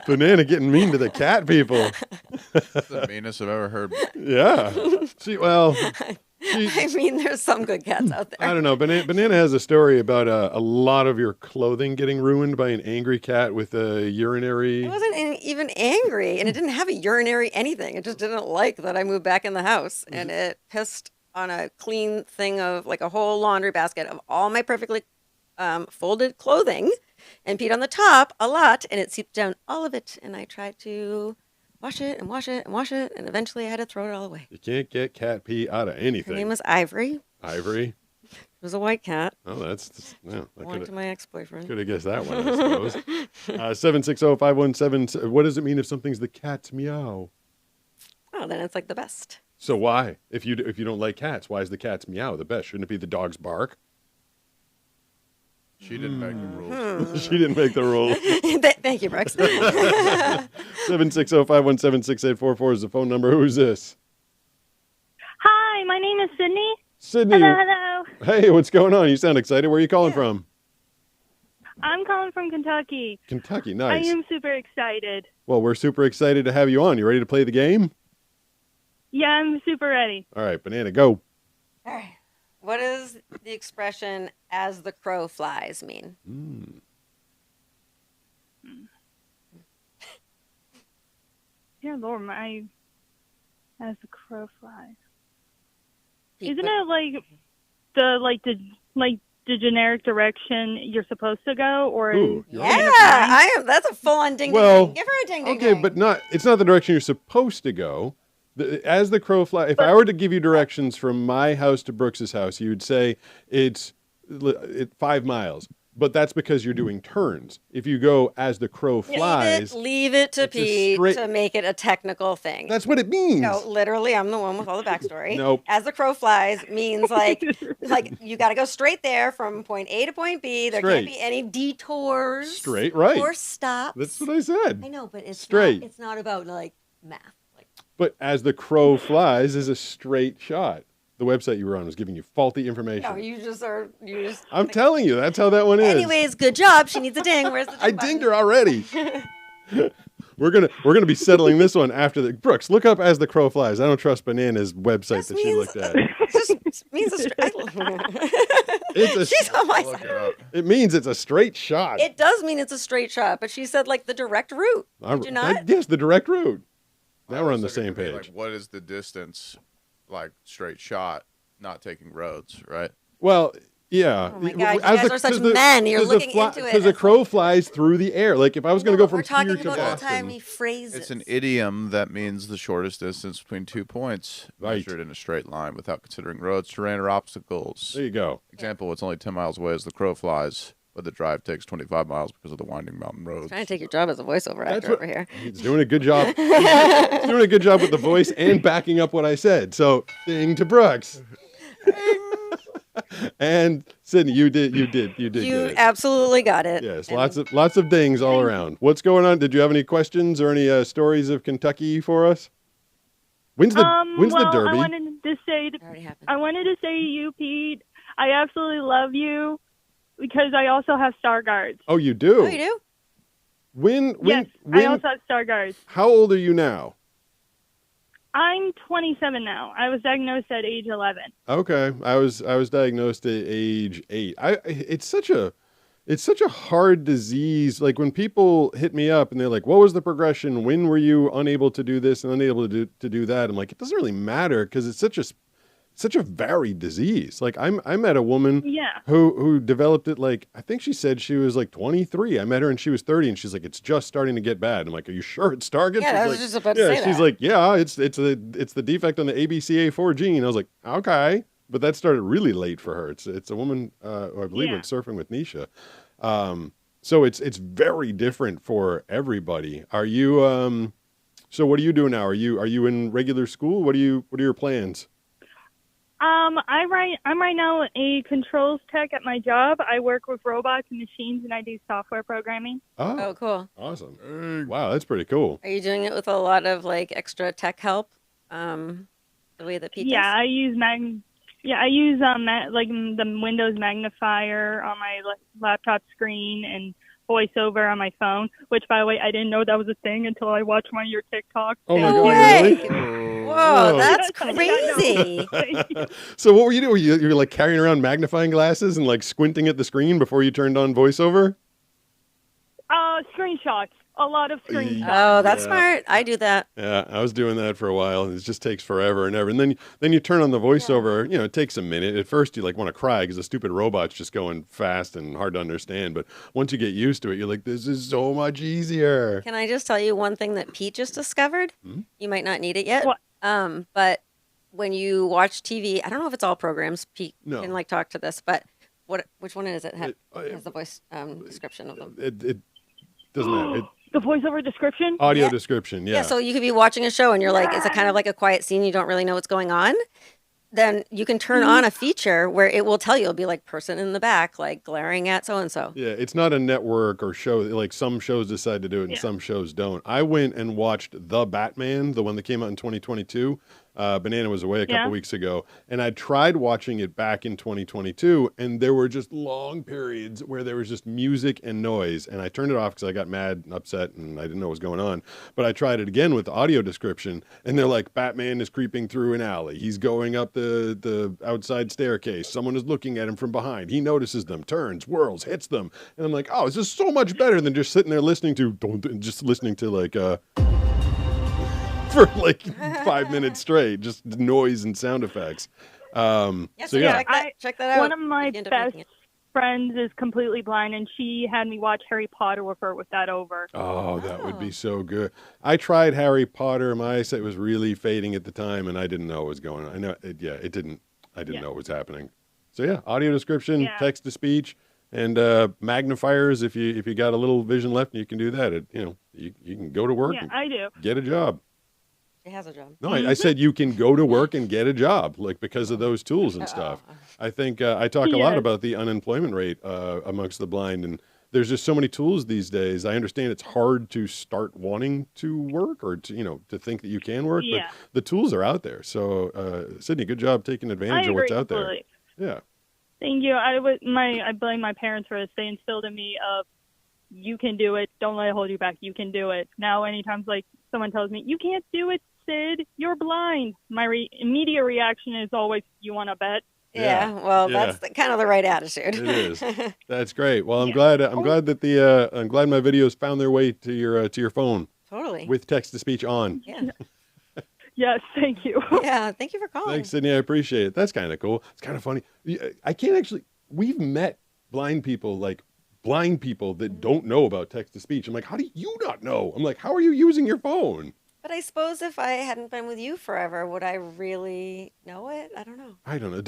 Banana getting mean to the cat people. That's the meanest I've ever heard. Yeah. I mean, there's some good cats out there. I don't know. Banana has a story about a lot of your clothing getting ruined by an angry cat with a urinary. It wasn't even angry, and it didn't have a urinary anything. It just didn't like that I moved back in the house, and it pissed on a clean thing of like a whole laundry basket of all my perfectly folded clothing, and peed on the top a lot, and it seeped down all of it. And I tried to wash it and wash it and wash it, and eventually I had to throw it all away. You can't get cat pee out of Her anything. name was Ivory. Ivory. It was a white cat. Oh, that's yeah. I Belonged to my ex-boyfriend. could have guessed that one, I suppose. 760-517. What does it mean if something's the cat's meow? Oh, then it's like the best. So why? If you don't like cats, why is the cat's meow the best? Shouldn't it be the dog's bark? She didn't make the rules. She didn't make the rules. Thank you, Brooks. 760-517-6844 is the phone number. Who's this? Hi, my name is Sydney. Sydney. Hello. Hey, what's going on? You sound excited. Where are you calling from? I'm calling from Kentucky. Kentucky, nice. I am super excited. Well, we're super excited to have you on. You ready to play the game? Yeah, I'm super ready. All right, Banana, go. All right. What does the expression "as the crow flies" mean? Yeah, Lord, as the crow flies. Pete, Isn't it like the generic direction you're supposed to go, or? Ooh, Yeah, I am. That's a full-on ding. Well, ding. Give her a ding. Ding. Okay, ding. but it's not the direction you're supposed to go. As the crow flies, if I were to give you directions from my house to Brooks's house, you'd say it's 5 miles. But that's because you're doing turns. If you go as the crow flies, leave it to it's a Pete straight- to make it a technical thing. that's what it means. No, literally, I'm the one with all the backstory. Nope. As the crow flies means like you got to go straight there from point A to point B. There Straight. can't be any detours. Straight, right. Or stops. That's what I said. I know, but it's Straight. Not, it's not about like math. Like But as the crow flies is a straight shot. The website you were on was giving you faulty information. no, you just. I'm telling you, that's how that one is. Anyways, good job. She needs a ding. Where's the ding I button? dinged her already. We're gonna be settling this one after the Brooks. Look up as the crow flies. I don't trust Banana's website that she looked at. It just means a straight. She's on my Look side. it up. It means it's a straight shot. It does mean it's a straight shot, but she said like the direct route. Did you not? Yes, the direct route. Now I we're was on the looking same to be page. Like, what is the distance, like straight shot, not taking roads, right? Well, yeah. Oh my God, you guys are such men. You're looking into it. Because a crow flies through the air. Like if I was going to go from We're talking here to about Boston, old-timey phrases. It's an idiom that means the shortest distance between 2 points Right. measured in a straight line without considering roads, terrain, or obstacles. there you go. Example, it's only 10 miles away as the crow flies, but the drive takes 25 miles because of the winding mountain roads. Trying to take your job as a voiceover That's actor what- over here. He's doing a good job. He's doing a good job with the voice and backing up what I said. So, ding to Brooks. And Sydney, you did You get it. absolutely got it. Yes, And lots of dings all around. What's going on? Did you have any questions or any stories of Kentucky for us? When's the well, Derby? I wanted to say, it already happened. I wanted to say to you, Pete, I absolutely love you because I also have Star Guards. Oh, you do. Oh, you do? When Yes, I also have Star Guards. How old are you now? I'm 27 now. I was diagnosed at age 11. Okay, I was diagnosed at age 8. It's such a hard disease. Like when people hit me up and they're like, "What was the progression? When were you unable to do this and unable to do that?" I'm like, it doesn't really matter because it's such a varied disease. Like I met a woman Yeah. who developed it. Like I think she said she was like 23. I met her and she was 30, and she's like, "It's just starting to get bad." I'm like, "Are you sure it's Stargardt?" Yeah, I She's was like, just about to yeah, say she's that. like, "Yeah, it's the defect on the ABCA4 gene." I was like, "Okay," but that started really late for her. It's a woman who I believe went surfing with Nisha. So it's very different for everybody. Are you so what are you doing now? Are you in regular school? What are your plans? I'm right now a controls tech at my job. I work with robots and machines, and I do software programming. Oh, cool. Awesome. Wow, that's pretty cool. Are you doing it with a lot of like extra tech help? The way that Pete Yeah, does? I use like the Windows magnifier on my laptop screen and VoiceOver on my phone. Which, by the way, I didn't know that was a thing until I watched one of your TikToks. Oh my No God, way. really? Whoa, that's I know. crazy. Thank you. So what were you doing? You were like carrying around magnifying glasses and like squinting at the screen before you turned on VoiceOver? Screenshots. A lot of screenshots. Oh, that's Yeah. smart. I do that. Yeah, I was doing that for a while, and it just takes forever and ever. And then you turn on the voiceover. You know, it takes a minute. At first, you like want to cry because the stupid robot's just going fast and hard to understand. But once you get used to it, you're like, this is so much easier. Can I just tell you one thing that Pete just discovered? Hmm? You might not need it yet. What? But when you watch TV, I don't know if it's all programs. Pete No. can like talk to this, but which one is it? It- Has the voice description of them? It doesn't matter. The voiceover description? Audio Yeah. description, Yeah, so you could be watching a show and you're like, it's a kind of like a quiet scene. You don't really know what's going on. Then you can turn on a feature where it will tell you, it'll be like person in the back, like glaring at so-and-so. Yeah, it's not a network or show. Like some shows decide to do it and some shows don't. I went and watched The Batman, the one that came out in 2022. Banana was away a couple weeks ago, and I tried watching it back in 2022, and there were just long periods where there was just music and noise, and I turned it off because I got mad and upset, and I didn't know what was going on. But I tried it again with the audio description, and they're like, Batman is creeping through an alley. He's going up the outside staircase. Someone is looking at him from behind. He notices them, turns, whirls, hits them, and I'm like, oh, this is so much better than just sitting there listening to like for like 5 minutes straight, just noise and sound effects. Check that out. One of my best friends is completely blind, and she had me watch Harry Potter with her with that over. Oh, that would be so good. I tried Harry Potter. My eyesight was really fading at the time, and I didn't know what was going on. I know, I didn't know what was happening. So yeah, audio description, text to speech, and magnifiers. If you got a little vision left, and you can do that. You can go to work. Yeah, I do. Get a job. It has a job. No, I said you can go to work and get a job, like because of those tools and stuff. I think I talk a lot about the unemployment rate amongst the blind, and there's just so many tools these days. I understand it's hard to start wanting to work or to think that you can work, but the tools are out there. So, Sydney, good job taking advantage of what's out there. Yeah. Thank you. I blame my parents for this. They instilled in me of, you can do it. Don't let it hold you back. You can do it. Now, anytime like someone tells me, you can't do it, Sid, you're blind, my immediate reaction is always, you want to bet? Yeah, well, that's kind of the right attitude. It is. That's great. Well, I'm glad that I'm glad my videos found their way to your phone. Totally. With text to speech on. Yeah. Yes, thank you. Yeah, thank you for calling. Thanks, Sydney. I appreciate it. That's kind of cool. It's kind of funny. I can't actually. We've met blind people that don't know about text to speech. I'm like, how do you not know? I'm like, how are you using your phone? But I suppose if I hadn't been with you forever, would I really know it? I don't know. I don't know.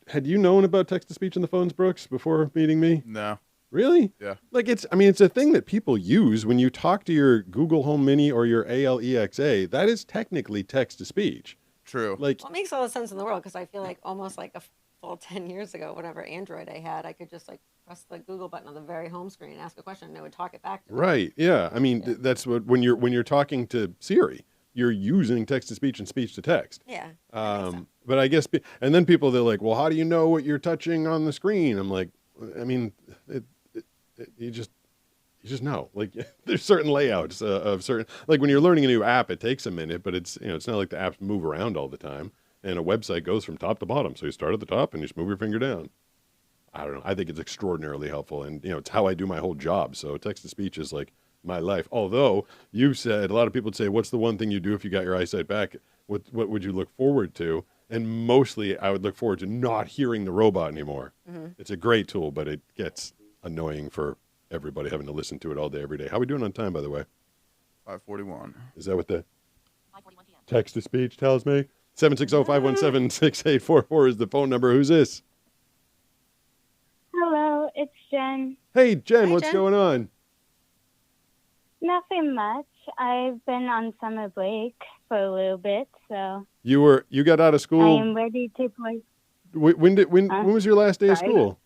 Had you known about text to speech on the phones, Brooks, before meeting me? No. Really? Yeah. Like it's a thing that people use when you talk to your Google Home Mini or your Alexa. That is technically text to speech. True. Like, well, it makes all the sense in the world because I feel like almost like a full 10 years ago, whatever Android I had, I could just like press the Google button on the very home screen and ask a question and it would talk it back to me. Right. Yeah. I mean, that's what when you're talking to Siri, you're using text to speech and speech to text. Yeah. But I guess, and then people, they're like, well, how do you know what you're touching on the screen? I'm like, I mean, you just know. Like, there's certain layouts of certain, like when you're learning a new app, it takes a minute, but it's it's not like the apps move around all the time. And a website goes from top to bottom. So you start at the top and you just move your finger down. I don't know. I think it's extraordinarily helpful. And, it's how I do my whole job. So text to speech is like my life. Although you said, a lot of people would say, what's the one thing you do if you got your eyesight back? What would you look forward to? And mostly I would look forward to not hearing the robot anymore. Mm-hmm. It's a great tool, but it gets annoying for everybody having to listen to it all day, every day. How are we doing on time, by the way? 5:41. Is that what the text to speech tells me? 760-517-6844 is the phone number. Who's this? Hello, it's Jen. Hey, Jen, Hi, what's Jen. going on? Nothing much. I've been on summer break for a little bit, so You got out of I school. am ready to play. When was your last day of Sorry? school?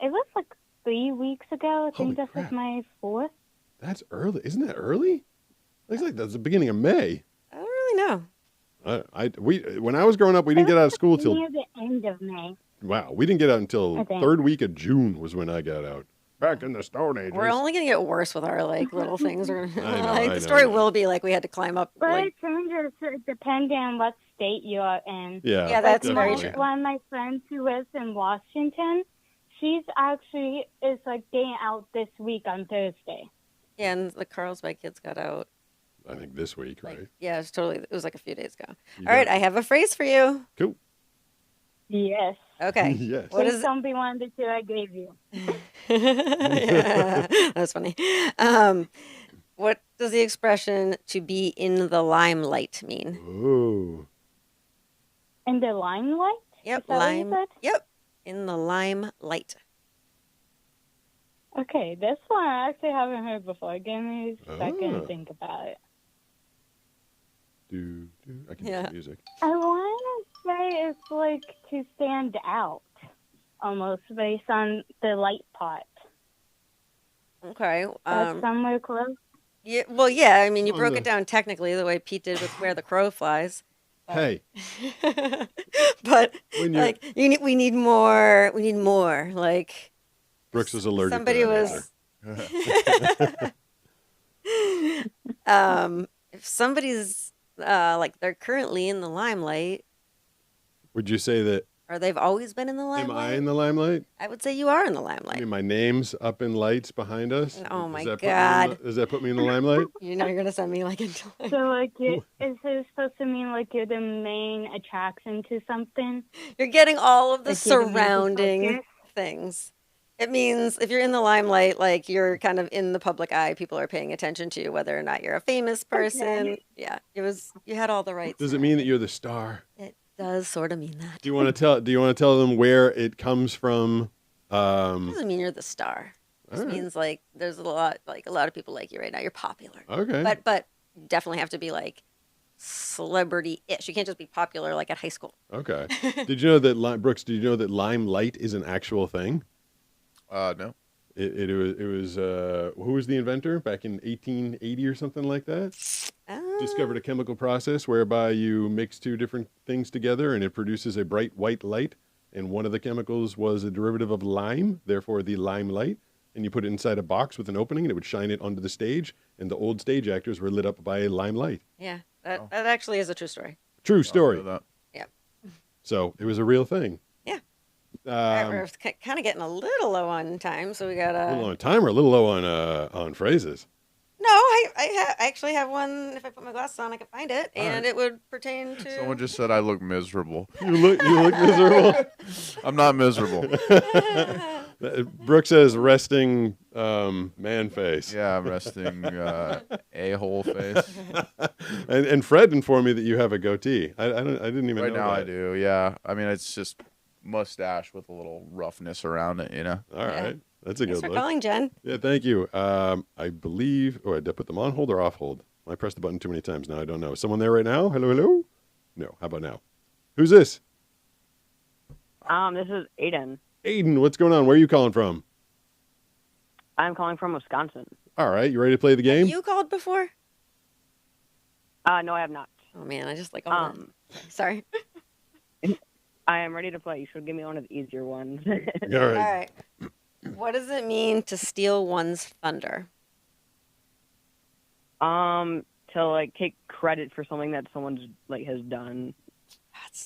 It was like 3 weeks ago. I think Holy that's crap. like my fourth. That's early. Isn't that early? Looks like that's the beginning of May. I don't really know. When I was growing up, we didn't get out of school till Near the end of May. we didn't get out until I think. third week of June was when I got out. Back in the Stone Age. We're only going to get worse with our like little things. We're gonna, I know, the story will be like we had to climb up. But Like, it changes depending on what state you are in. Yeah, that's definitely. very true. One of my friends who lives in Washington, she's actually is like getting out this week on Thursday. yeah, and the Carlsbad kids got out. I think this week, Like, right? yeah, it was like a few days ago. You All right, got- I have a phrase for you. Cool. Yes. Okay. Yes. What Please is don't be one of the two I gave you. Yeah, that's funny. What does the expression "to be in the limelight" mean? Ooh. In the limelight? Yep, Is that what you said? Yep, in the limelight. Okay, this one I actually haven't heard before. Give me a second Ah. to think about it. I can do some music. I want to say it's like to stand out, almost based on the light pot. Okay. That's somewhere close. Yeah. Well, yeah. I mean, you On broke the- it down technically the way Pete did with Where the Crow Flies. Hey, But when you're like, we need more. We need more. Like Brooks was allergic somebody to that was. answer. If somebody's like they're currently in the limelight, Would you say that? or they've always been in the Am limelight, I in the limelight? I would say you are in the I limelight. mean, my name's up in lights behind us. Oh my Does that God. Does that put me in the limelight? You know you're gonna send me like into. So, like, is it supposed to mean like you're the main attraction to something? You're getting all of the Like you're the main surrounding focus? things. It means if you're in the limelight, like you're kind of in the public eye, people are paying attention to you, whether or not you're a famous person. Yeah, you had all the right. Does it mean that you're the star? It does sort of mean that. Do you want to tell them where it comes from? It doesn't mean you're the star. It just All right. means like there's a lot of people like you right now. You're popular. Okay. But you definitely have to be like celebrity-ish. You can't just be popular like at high school. Okay. Did you know that Brooks? Did you know that limelight is an actual thing? No. It was who was the inventor back in 1880 or something like that? Discovered a chemical process whereby you mix two different things together and it produces a bright white light. And one of the chemicals was a derivative of lime, therefore the limelight. And you put it inside a box with an opening and it would shine it onto the stage. And the old stage actors were lit up by a limelight. Yeah, that actually is a true story. True story. Yeah. So it was a real thing. Yeah. All right, we're kind of getting a little low on time, so we got A little on time or a little low on phrases. No, I actually have one. If I put my glasses on, I could find it, and it would pertain to. Someone just said I look miserable. You look miserable. I'm not miserable. Brooks says resting man face. Yeah, resting a-hole face. and Fred informed me that you have a goatee. I didn't even Right know now that. I do. Yeah, I mean it's just mustache with a little roughness around it. You know. All right, that's a Thanks good for look. calling, Jen. Yeah, thank you. I believe. Oh, did I put them on hold or off hold? I pressed the button too many times. Now I don't know. Is someone there right now? Hello, hello. No. How about now? Who's this? This is Aiden. Aiden, what's going on? Where are you calling from? I'm calling from Wisconsin. All right, you ready to play the game? You called before? No, I have not. Oh man, I just like all Sorry. I am ready to play. You should give me one of the easier ones. All All right. What does it mean to steal one's thunder? To like take credit for something that someone's like has done.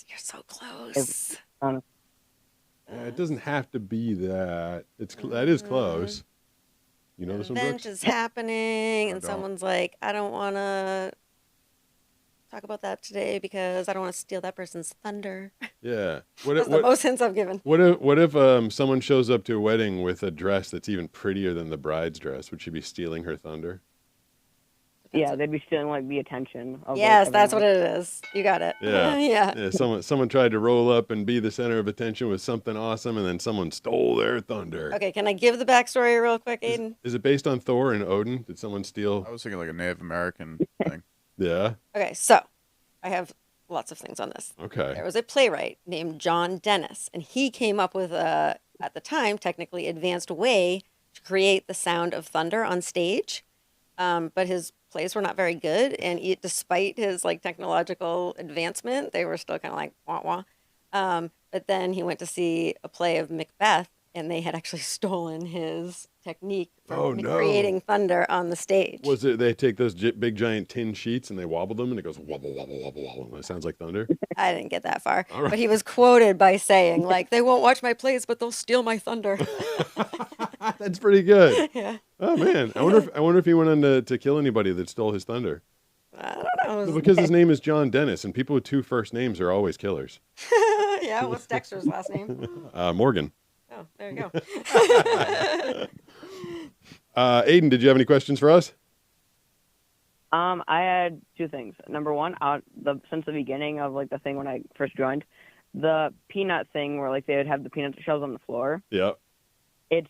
You're so close. Yeah, it doesn't have to be that. That is close. You know this one, Event Brooks? is happening, and don't. someone's like, I don't want to talk about that today because I don't want to steal that person's thunder. Yeah. That's the most hints I've given. What if someone shows up to a wedding with a dress that's even prettier than the bride's dress? Would she be stealing her thunder? Yeah, they'd be stealing like the attention. Of, Yes, like, that's what everyone. it is. You got it. Yeah. Yeah. Someone tried to roll up and be the center of attention with something awesome, and then someone stole their thunder. Okay, can I give the backstory real quick, Aiden? Is it based on Thor and Odin? Did someone steal? I was thinking like a Native American thing. Yeah. Okay, so I have lots of things on this. Okay. There was a playwright named John Dennis, and he came up with a, at the time, technically advanced way to create the sound of thunder on stage. But his plays were not very good, and despite his like technological advancement, they were still kind of like wah wah. But then he went to see a play of Macbeth, and they had actually stolen his technique for creating thunder on the stage. Was it they take those big giant tin sheets and they wobble them and it goes wobble wobble wobble wobble and it sounds like thunder? I didn't get that far, All right. but he was quoted by saying like, "They won't watch my plays, but they'll steal my thunder." That's pretty good. Yeah. Oh man, I wonder if he went on to kill anybody that stole his thunder. I don't know. Because his name is John Dennis, and people with two first names are always killers. Yeah, what's Dexter's last name? Morgan. Oh, there you go. Aiden, did you have any questions for us? I had two things. Number one, since the beginning of like the thing when I first joined, the peanut thing where like they would have the peanut shells on the floor. Yeah. It's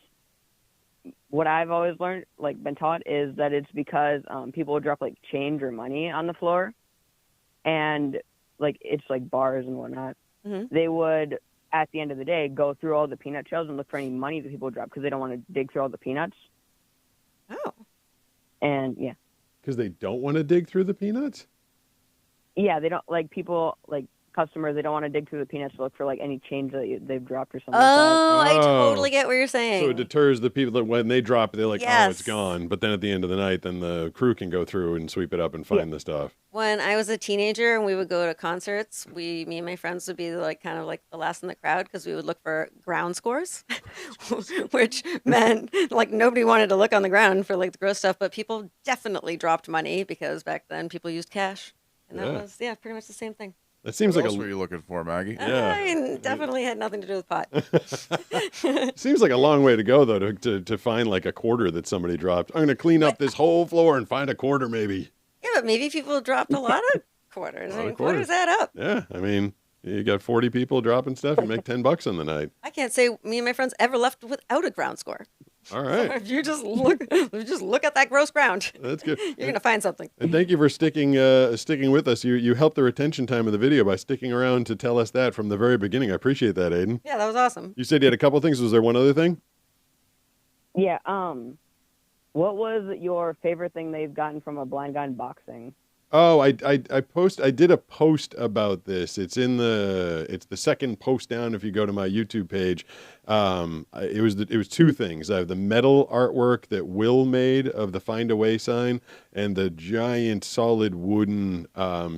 what I've always learned, like been taught, is that it's because people would drop like change or money on the floor, and like it's like bars and whatnot. Mm-hmm. They would, at the end of the day, go through all the peanut shells and look for any money that people drop because they don't want to dig through all the peanuts. Oh. And yeah. Because they don't want to dig through the peanuts? Yeah, they don't like people like customers. They don't want to dig through the peanuts to look for like any change that they've dropped or something. Oh, like that. I totally get what you're saying. So it deters the people that when they drop it, they're like, oh, Yes. it's gone. But then at the end of the night, then the crew can go through and sweep it up and find the stuff. When I was a teenager and we would go to concerts, me and my friends would be like kind of like the last in the crowd because we would look for ground scores, which meant like nobody wanted to look on the ground for like the gross stuff, but people definitely dropped money because back then people used cash. And that was, pretty much the same thing. That seems What like else were you looking for, Maggie? I definitely had nothing to do with pot. Seems like a long way to go, though, to find like a quarter that somebody dropped. I'm going to clean up this whole floor and find a quarter, maybe. Yeah, but maybe people dropped a lot of quarters. I mean, quarters. quarters add up. Yeah, I mean, you got 40 people dropping stuff, you make $10 on the night. I can't say me and my friends ever left without a ground score. All right. So if you just look at that gross ground, That's good. you're gonna find something. And thank you for sticking with us. You helped the retention time of the video by sticking around to tell us that from the very beginning. I appreciate that, Aiden. Yeah, that was awesome. You said you had a couple things. Was there one other thing? Yeah. What was your favorite thing they've gotten from a blind guy unboxing? Oh, I did a post about this. It's the second post down if you go to my YouTube page. It was two things. I have the metal artwork that Will made of the Find a Way sign and the giant solid wooden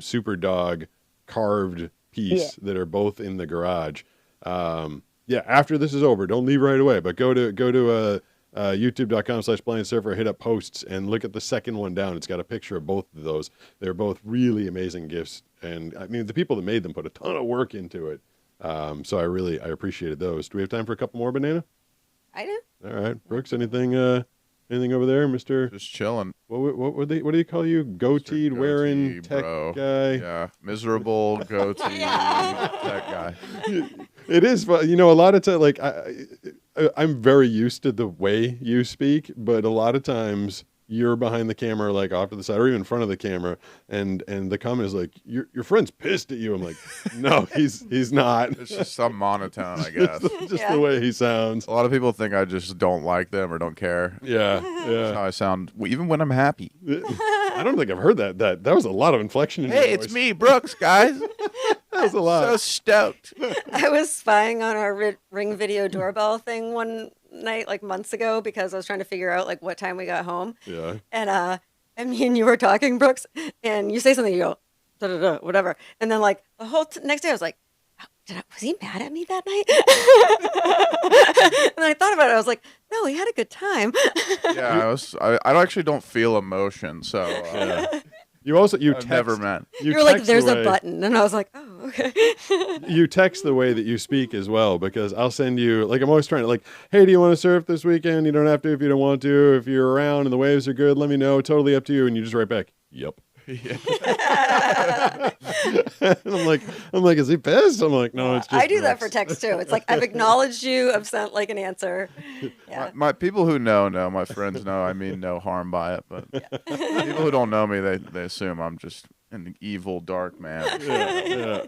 super dog carved piece that are both in the garage. After this is over, don't leave right away, but go to youtube.com/blindsurfer, hit up posts and look at the second one down. It's got a picture of both of those. They're both really amazing gifts. And I mean, the people that made them put a ton of work into it. So I appreciated those. Do we have time for a couple more, Banana? I do. All right. Brooks, anything over there, Mr.? Just chilling. What do you call you? Goateed wearing tech bro. guy? Yeah. Miserable goatee tech guy. It is, but a lot of times, like I'm very used to the way you speak, but a lot of times you're behind the camera, like off to the side or even in front of the camera, and the comment is like, your friend's pissed at you. I'm like, no, he's not. It's just some monotone, I guess. just the way he sounds. A lot of people think I just don't like them or don't care. Yeah. That's how I sound, even when I'm happy. I don't think I've heard that. That was a lot of inflection in your Hey, voice. it's me, Brooks, guys. That was a lot. So stoked. I was spying on our Ring video doorbell thing one night, like months ago, because I was trying to figure out like what time we got home. Yeah. And me and you were talking, Brooks, and you say something, you go, da da da, whatever, and then like the whole next day I was like, was he mad at me that night? And I thought about it. I was like, no, he had a good time. Yeah, I actually don't feel emotion, so You text, never met. You were like, there's a button, and I was like, oh, okay. You text the way that you speak as well, because I'll send you, like, I'm always trying to, like, hey, do you want to surf this weekend? You don't have to if you don't want to. If you're around and the waves are good, let me know. Totally up to you. And you just write back, yep. Yeah. And I'm like, is he pissed? I'm like, no, it's just I do that for text too. It's like I've acknowledged you. I've sent like an answer. Yeah. My people who know, my friends know. I mean no harm by it, but people who don't know me, they assume I'm just an evil dark man. Yeah.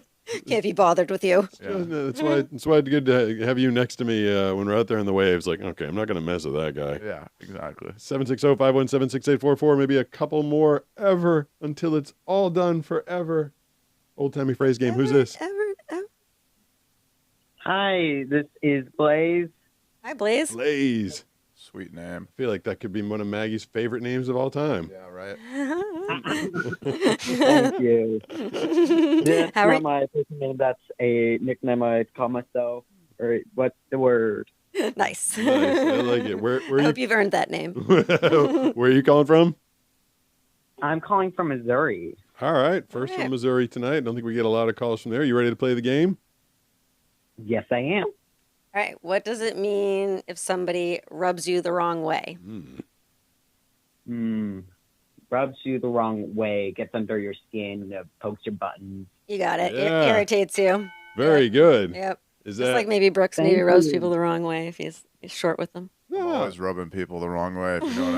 Can't be bothered with you. Yeah. That's why it's good to have you next to me when we're out there in the waves. Like, okay, I'm not going to mess with that guy. Yeah, exactly. 760-517-6844. Maybe a couple more ever until it's all done forever. Old timey phrase game. Who's this? Hi, this is Blaze. Hi, Blaze. Blaze. Sweet name. I feel like that could be one of Maggie's favorite names of all time. Yeah, right. Thank you. That's not my personal name. That's a nickname I'd call myself. Or what's the word? Nice. Nice. I like it. Where I hope you've earned that name. Where are you calling from? I'm calling from Missouri. All right. First from Missouri tonight. I don't think we get a lot of calls from there. You ready to play the game? Yes, I am. All right. What does it mean if somebody rubs you the wrong way? Rubs you the wrong way, gets under your skin, pokes your buttons. You got it. Yeah. It irritates you. Very good. Yep. Is Just that like maybe Brooks maybe rubs people the wrong way if he's short with them. I'm always rubbing people the wrong way, if you know what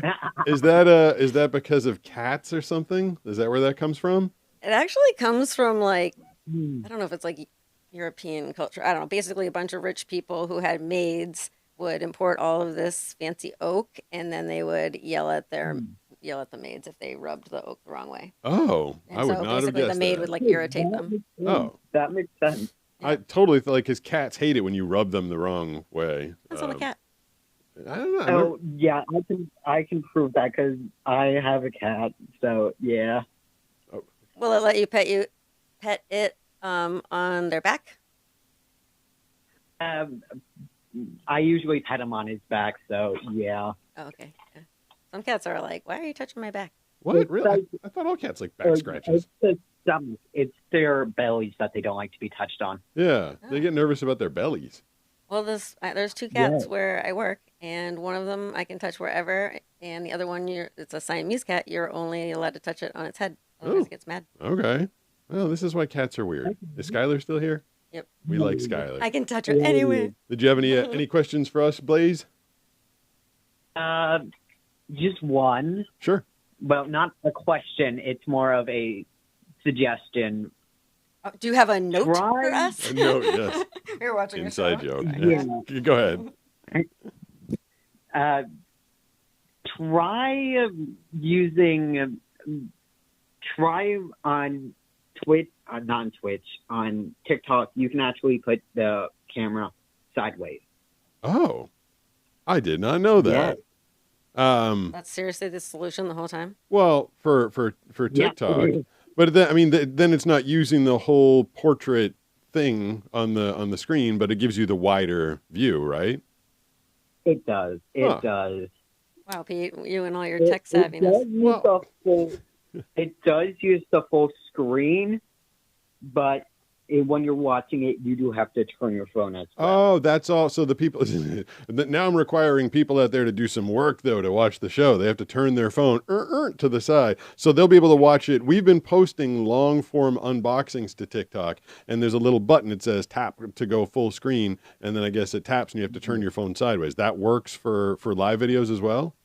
I mean. Is that because of cats or something? Is that where that comes from? It actually comes from like, I don't know if it's like European culture. I don't know. Basically, a bunch of rich people who had maids would import all of this fancy oak, and then they would yell at the maids if they rubbed the oak the wrong way. Oh, And I would so not have basically guessed the maid that. would like irritate them. Oh, that makes sense. I totally feel like his cats hate it when you rub them the wrong way. That's not a cat. I don't know. Oh yeah, I can prove that because I have a cat. So yeah. Will it let you pet it on their back? I usually pet him on his back. So yeah. Oh, okay. Yeah. Some cats are like, "Why are you touching my back?" What? Really? I thought all cats like back scratches. It's the stomach. It's their bellies that they don't like to be touched on. Yeah, they get nervous about their bellies. Well, there's two cats where I work, and one of them I can touch wherever, and the other one, it's a Siamese cat. You're only allowed to touch it on its head. Otherwise, it gets mad. Okay. Well, this is why cats are weird. Is Skylar still here? Yep. We like Skylar. I can touch her anywhere. Did you have any questions for us, Blaze? Just one. Sure. Well, not a question. It's more of a suggestion. Do you have a note for Try- us? A note, yes. We were watching Inside a show. joke. Yeah. Yeah. Go ahead. Try using. Try on Twitch, not on Twitch, on TikTok. You can actually put the camera sideways. Oh, I did not know that. That's seriously the solution the whole time. Well, for TikTok, but then, I mean, then it's not using the whole portrait thing on the screen, but it gives you the wider view, right? It does. It Huh. does. Wow, Pete, you and all your tech savviness. It does use the full screen, but when you're watching it, you do have to turn your phone as well. Oh, that's all. So the people now I'm requiring people out there to do some work though to watch the show. They have to turn their phone to the side, so they'll be able to watch it. We've been posting long form unboxings to TikTok, and there's a little button that says tap to go full screen, and then I guess it taps and you have to turn your phone sideways. That works for live videos as well.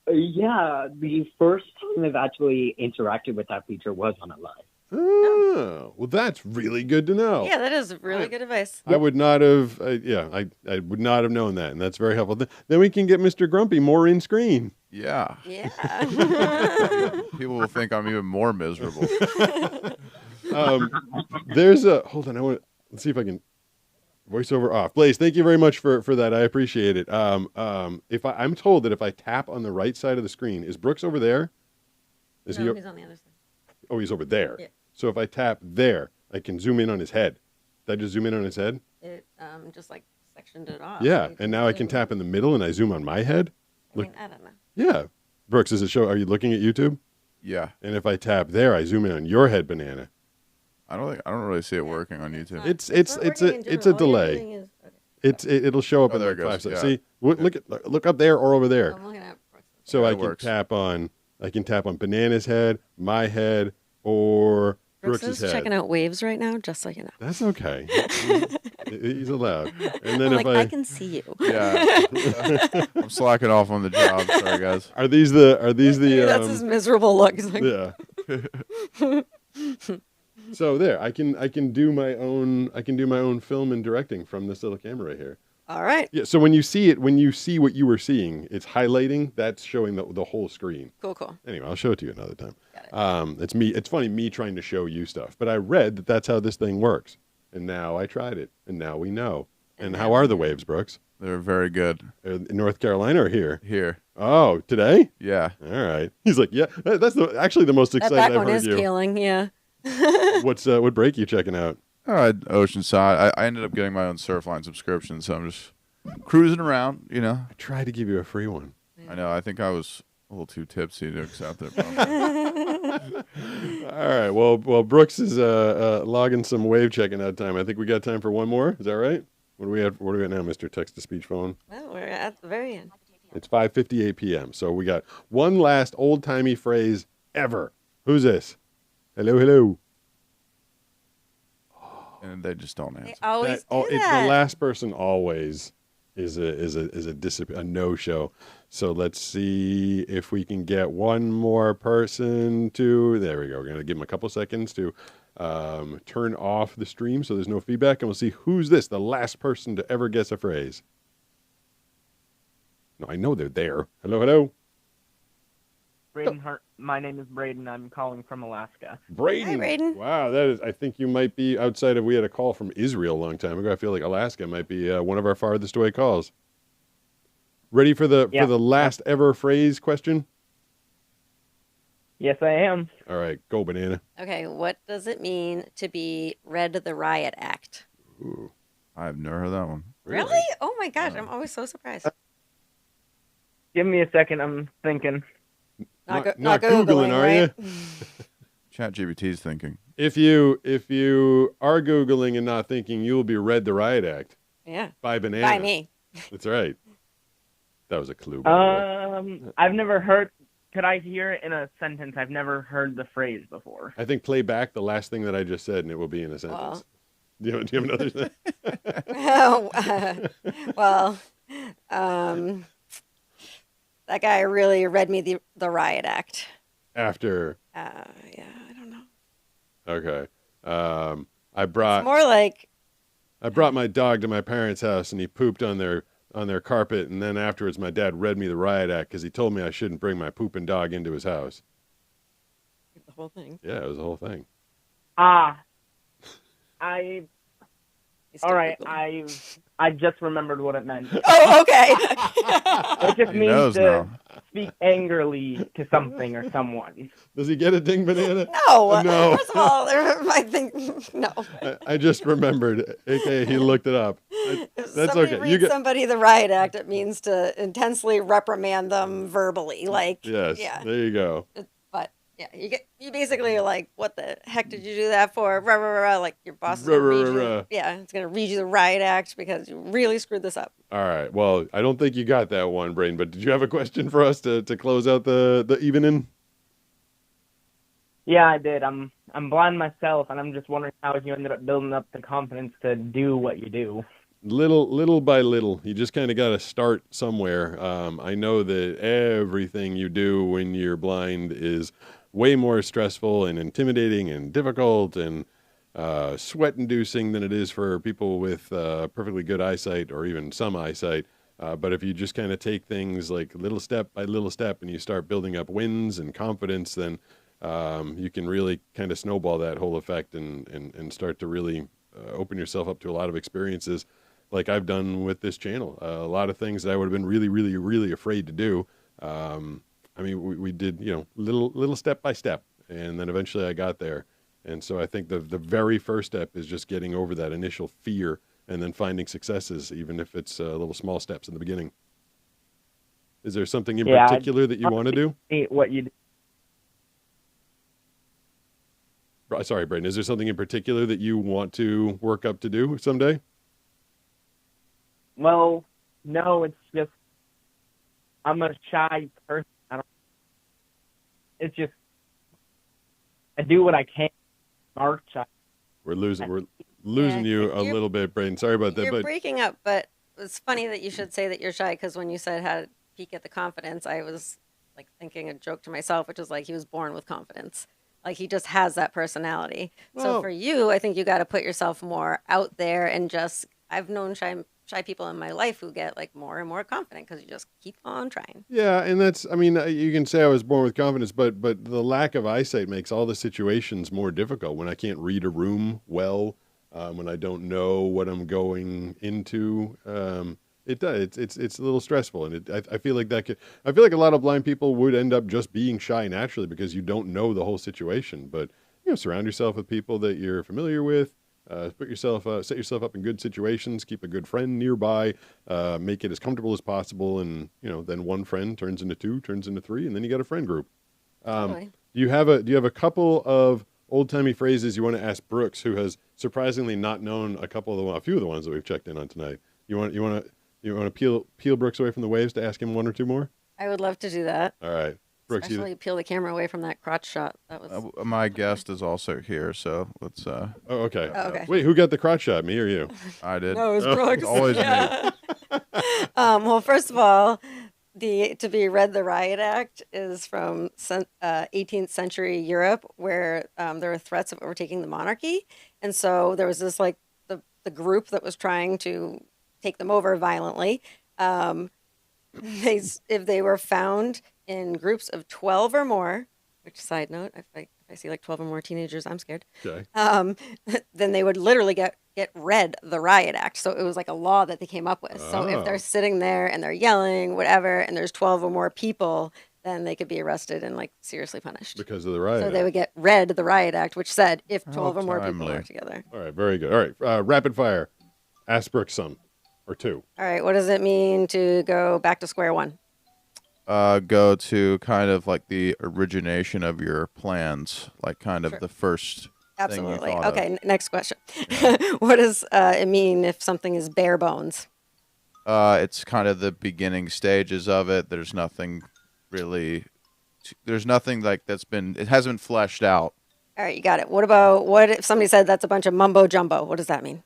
Yeah, the first time I've actually interacted with that feature was on a live. Oh, well, that's really good to know. Yeah, that is really good advice. I would not have, I would not have known that, and that's very helpful. Then we can get Mr. Grumpy more in screen. Yeah. Yeah. People will think I'm even more miserable. There's a hold on. Let's see if I can voiceover off. Blaze, thank you very much for that. I appreciate it. If I'm told that if I tap on the right side of the screen, is Brooks over there? He's on the other side. Oh, he's over there. Yeah. So if I tap there, I can zoom in on his head. Did I just zoom in on his head? It just like sectioned it off. Yeah, Like, and now I can tap in the middle and I zoom on my head. I mean, I don't know. Yeah. Brooks, does it show? Are you looking at YouTube? Yeah. And if I tap there, I zoom in on your head, Banana. I don't really see it working on YouTube. It's a delay. It'll show up in there like it goes, 5 seconds. yeah. See, look up there or over there. I'm looking at So Yeah, I it can works. tap on Banana's head, my head, or Brooks Brooks's is head. checking out waves right now, just so you know. That's okay. He's allowed. And then I'm if like, I can see you. Yeah. I'm slacking off on the job. Sorry, guys. Are these the That's his miserable look. He's like, yeah. So there, I can do my own film and directing from this little camera right here. All right. Yeah. So when you see what you were seeing, it's highlighting. That's showing the whole screen. Cool. Anyway, I'll show it to you another time. It's me. It's funny me trying to show you stuff, but I read that that's how this thing works, and now I tried it, and now we know. And how are the waves, Brooks? They're very good. In North Carolina or here? Here. Oh, today? Yeah. All right. He's like, yeah. That's actually the most That excited back I've one heard is you. peeling, yeah. What break you checking out? Oceanside. I ended up getting my own Surfline subscription, so I'm just cruising around, you know. I tried to give you a free one. I know. I think I was a little too tipsy to accept it. Probably. All right. Well, Brooks is logging some wave checking out time. I think we got time for one more. Is that right? What do we at now, Mr. Text-to-Speech phone? Well, we're at the very end. It's 5:58 p.m. So we got one last old-timey phrase ever. Who's this? Hello. And they just don't answer. Always It's the last person always. is a no-show. So let's see if we can get one more person to. There we go. We're gonna give them a couple seconds to turn off the stream so there's no feedback, and we'll see who's this. The last person to ever guess a phrase. No, I know they're there. Hello, hello. Braden Hart. My name is Braden. I'm calling from Alaska. Braden. Hi, Braden. Wow, that is. I think you might be outside of. We had a call from Israel a long time ago. I feel like Alaska might be one of our farthest away calls. Ready for the last ever phrase question? Yes, I am. All right, go banana. Okay, what does it mean to be read the riot act? Ooh, I've never heard that one. Really? Oh my gosh, I'm always so surprised. Give me a second. I'm thinking. Not Not Googling, Googling, are right? you? ChatGPT's thinking. If you are Googling and not thinking, you will be read the riot act. Yeah. By banana. By me. That's right. That was a clue. By the way. I've never heard. Could I hear it in a sentence? I've never heard the phrase before. I think play back the last thing that I just said, and it will be in a sentence. Do you have another thing? Well, that guy really read me the riot act. After. Yeah, I don't know. Okay. I It's brought more like my dog to my parents' house, and he pooped on their carpet, and then afterwards my dad read me the riot act because he told me I shouldn't bring my pooping dog into his house. the whole thing. Yeah, it was the whole thing. All right, I just remembered what it meant. Oh, okay. It just He means knows to now. speak angrily to something or someone. Does he get a ding banana? No. No. First of all, I think no. I just remembered. AKA, he looked it up. If That's somebody okay. reads somebody the riot act, it means to intensely reprimand them verbally. Like, Yes. yeah. There you go. But yeah, you basically are like, what the heck did you do that for? Rah, rah, rah, rah. Like your boss is Rah, gonna rah, read you. rah, rah. Yeah, it's gonna read you the riot act because you really screwed this up. All right. Well, I don't think you got that one, Brain. But did you have a question for us to close out the evening? Yeah, I did. I'm blind myself, and I'm just wondering how you ended up building up the confidence to do what you do. Little by little, you just kind of got to start somewhere. I know that everything you do when you're blind is way more stressful and intimidating and difficult and sweat-inducing than it is for people with perfectly good eyesight or even some eyesight. But if you just kind of take things like little step by little step and you start building up wins and confidence, then you can really kind of snowball that whole effect and start to really open yourself up to a lot of experiences like I've done with this channel. A lot of things that I would have been really, really, really afraid to do. I mean, we did, little step by step, and then eventually I got there. And so I think the very first step is just getting over that initial fear and then finding successes, even if it's little small steps in the beginning. Is there something in particular that you want to do? What you do. Sorry, Braden. Is there something in particular that you want to work up to do someday? Well, no, it's just I'm a shy person. It's just I do what I can. We're losing you a little bit, Braden. Sorry about that. You're But breaking up, but it's funny that you should say that you're shy because when you said how to peak at the confidence, I was like thinking a joke to myself, which is like he was born with confidence. Like he just has that personality. So Well- for you, I think you got to put yourself more out there and just. I've known shy people in my life who get like more and more confident because you just keep on trying. yeah, and that's, I mean, you can say I was born with confidence, but the lack of eyesight makes all the situations more difficult when I can't read a room well, when I don't know what I'm going into. It does. It's a little stressful, and I feel like I feel like a lot of blind people would end up just being shy naturally because you don't know the whole situation. But surround yourself with people that you're familiar with. Set yourself up in good situations. Keep a good friend nearby. Make it as comfortable as possible, and then one friend turns into two, turns into three, and then you got a friend group. Totally. Do you have a couple of old timey phrases you want to ask Brooks, who has surprisingly not known a few of the ones that we've checked in on tonight? You want to peel Brooks away from the waves to ask him one or two more? I would love to do that. All right. Brooks, Especially peel the camera away from that crotch shot. That was. My guest is also here, so let's. Oh, okay. Oh, okay. Wait, who got the crotch shot? Me or you? I did. No, it was Brooks. Always me. Well, first of all, to be read the Riot Act is from 18th century Europe, where there were threats of overtaking the monarchy, and so there was this like the group that was trying to take them over violently. If they were found in groups of 12 or more, which side note, if I see like 12 or more teenagers, I'm scared. Okay. Then they would literally get read the Riot Act. So it was like a law that they came up with. So if they're sitting there and they're yelling, whatever, and there's 12 or more people, then they could be arrested and like seriously punished. Because of the riot. So they would get read the Riot Act, which said if 12 or more people timely. are together. All right, very good. All right, rapid fire. Ask Brooks some or two. All right, what does it mean to go back to square one? Go to kind of like the origination of your plans, like kind of Sure. the first Absolutely. thing you thought Okay, next question. What does it mean if something is bare bones? of. It's kind of the beginning stages of it. There's nothing really. There's nothing like it hasn't been fleshed out. All right, you got it. What if somebody said that's a bunch of mumbo jumbo? What does that mean?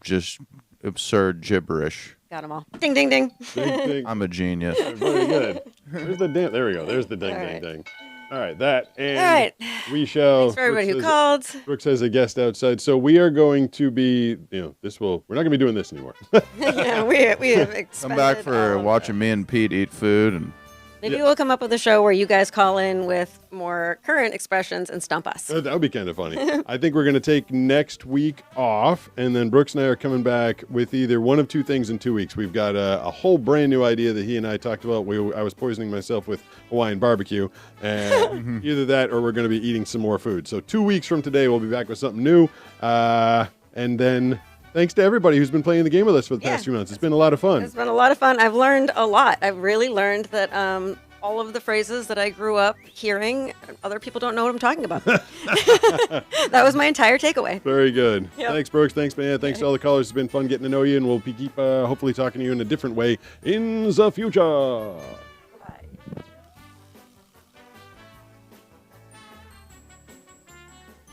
Just absurd gibberish. Got them all. Ding, ding, ding. Ding, ding. I'm a genius. Very good. There's the ding. There we go. There's the ding, All ding, right. ding. All right, that and All right. we shall. Thanks for everybody who Brooks called. Brooks has a guest outside, so we are going to be. We're not going to be doing this anymore. Yeah, we have expended Come back for all of watching me and Pete eat food and. Maybe we'll come up with a show where you guys call in with more current expressions and stump us. That would be kind of funny. I think we're going to take next week off, and then Brooks and I are coming back with either one of two things in 2 weeks. We've got a whole brand new idea that he and I talked about. I was poisoning myself with Hawaiian barbecue, and either that or we're going to be eating some more food. So 2 weeks from today, we'll be back with something new. And then thanks to everybody who's been playing the game with us for the past few months. It's been a lot of fun. It's been a lot of fun. I've learned a lot. I've really learned that all of the phrases that I grew up hearing, other people don't know what I'm talking about. That was my entire takeaway. Very good. Yep. Thanks, Brooks. Thanks, man. Thanks to all the callers. It's been fun getting to know you, and we'll keep hopefully talking to you in a different way in the future.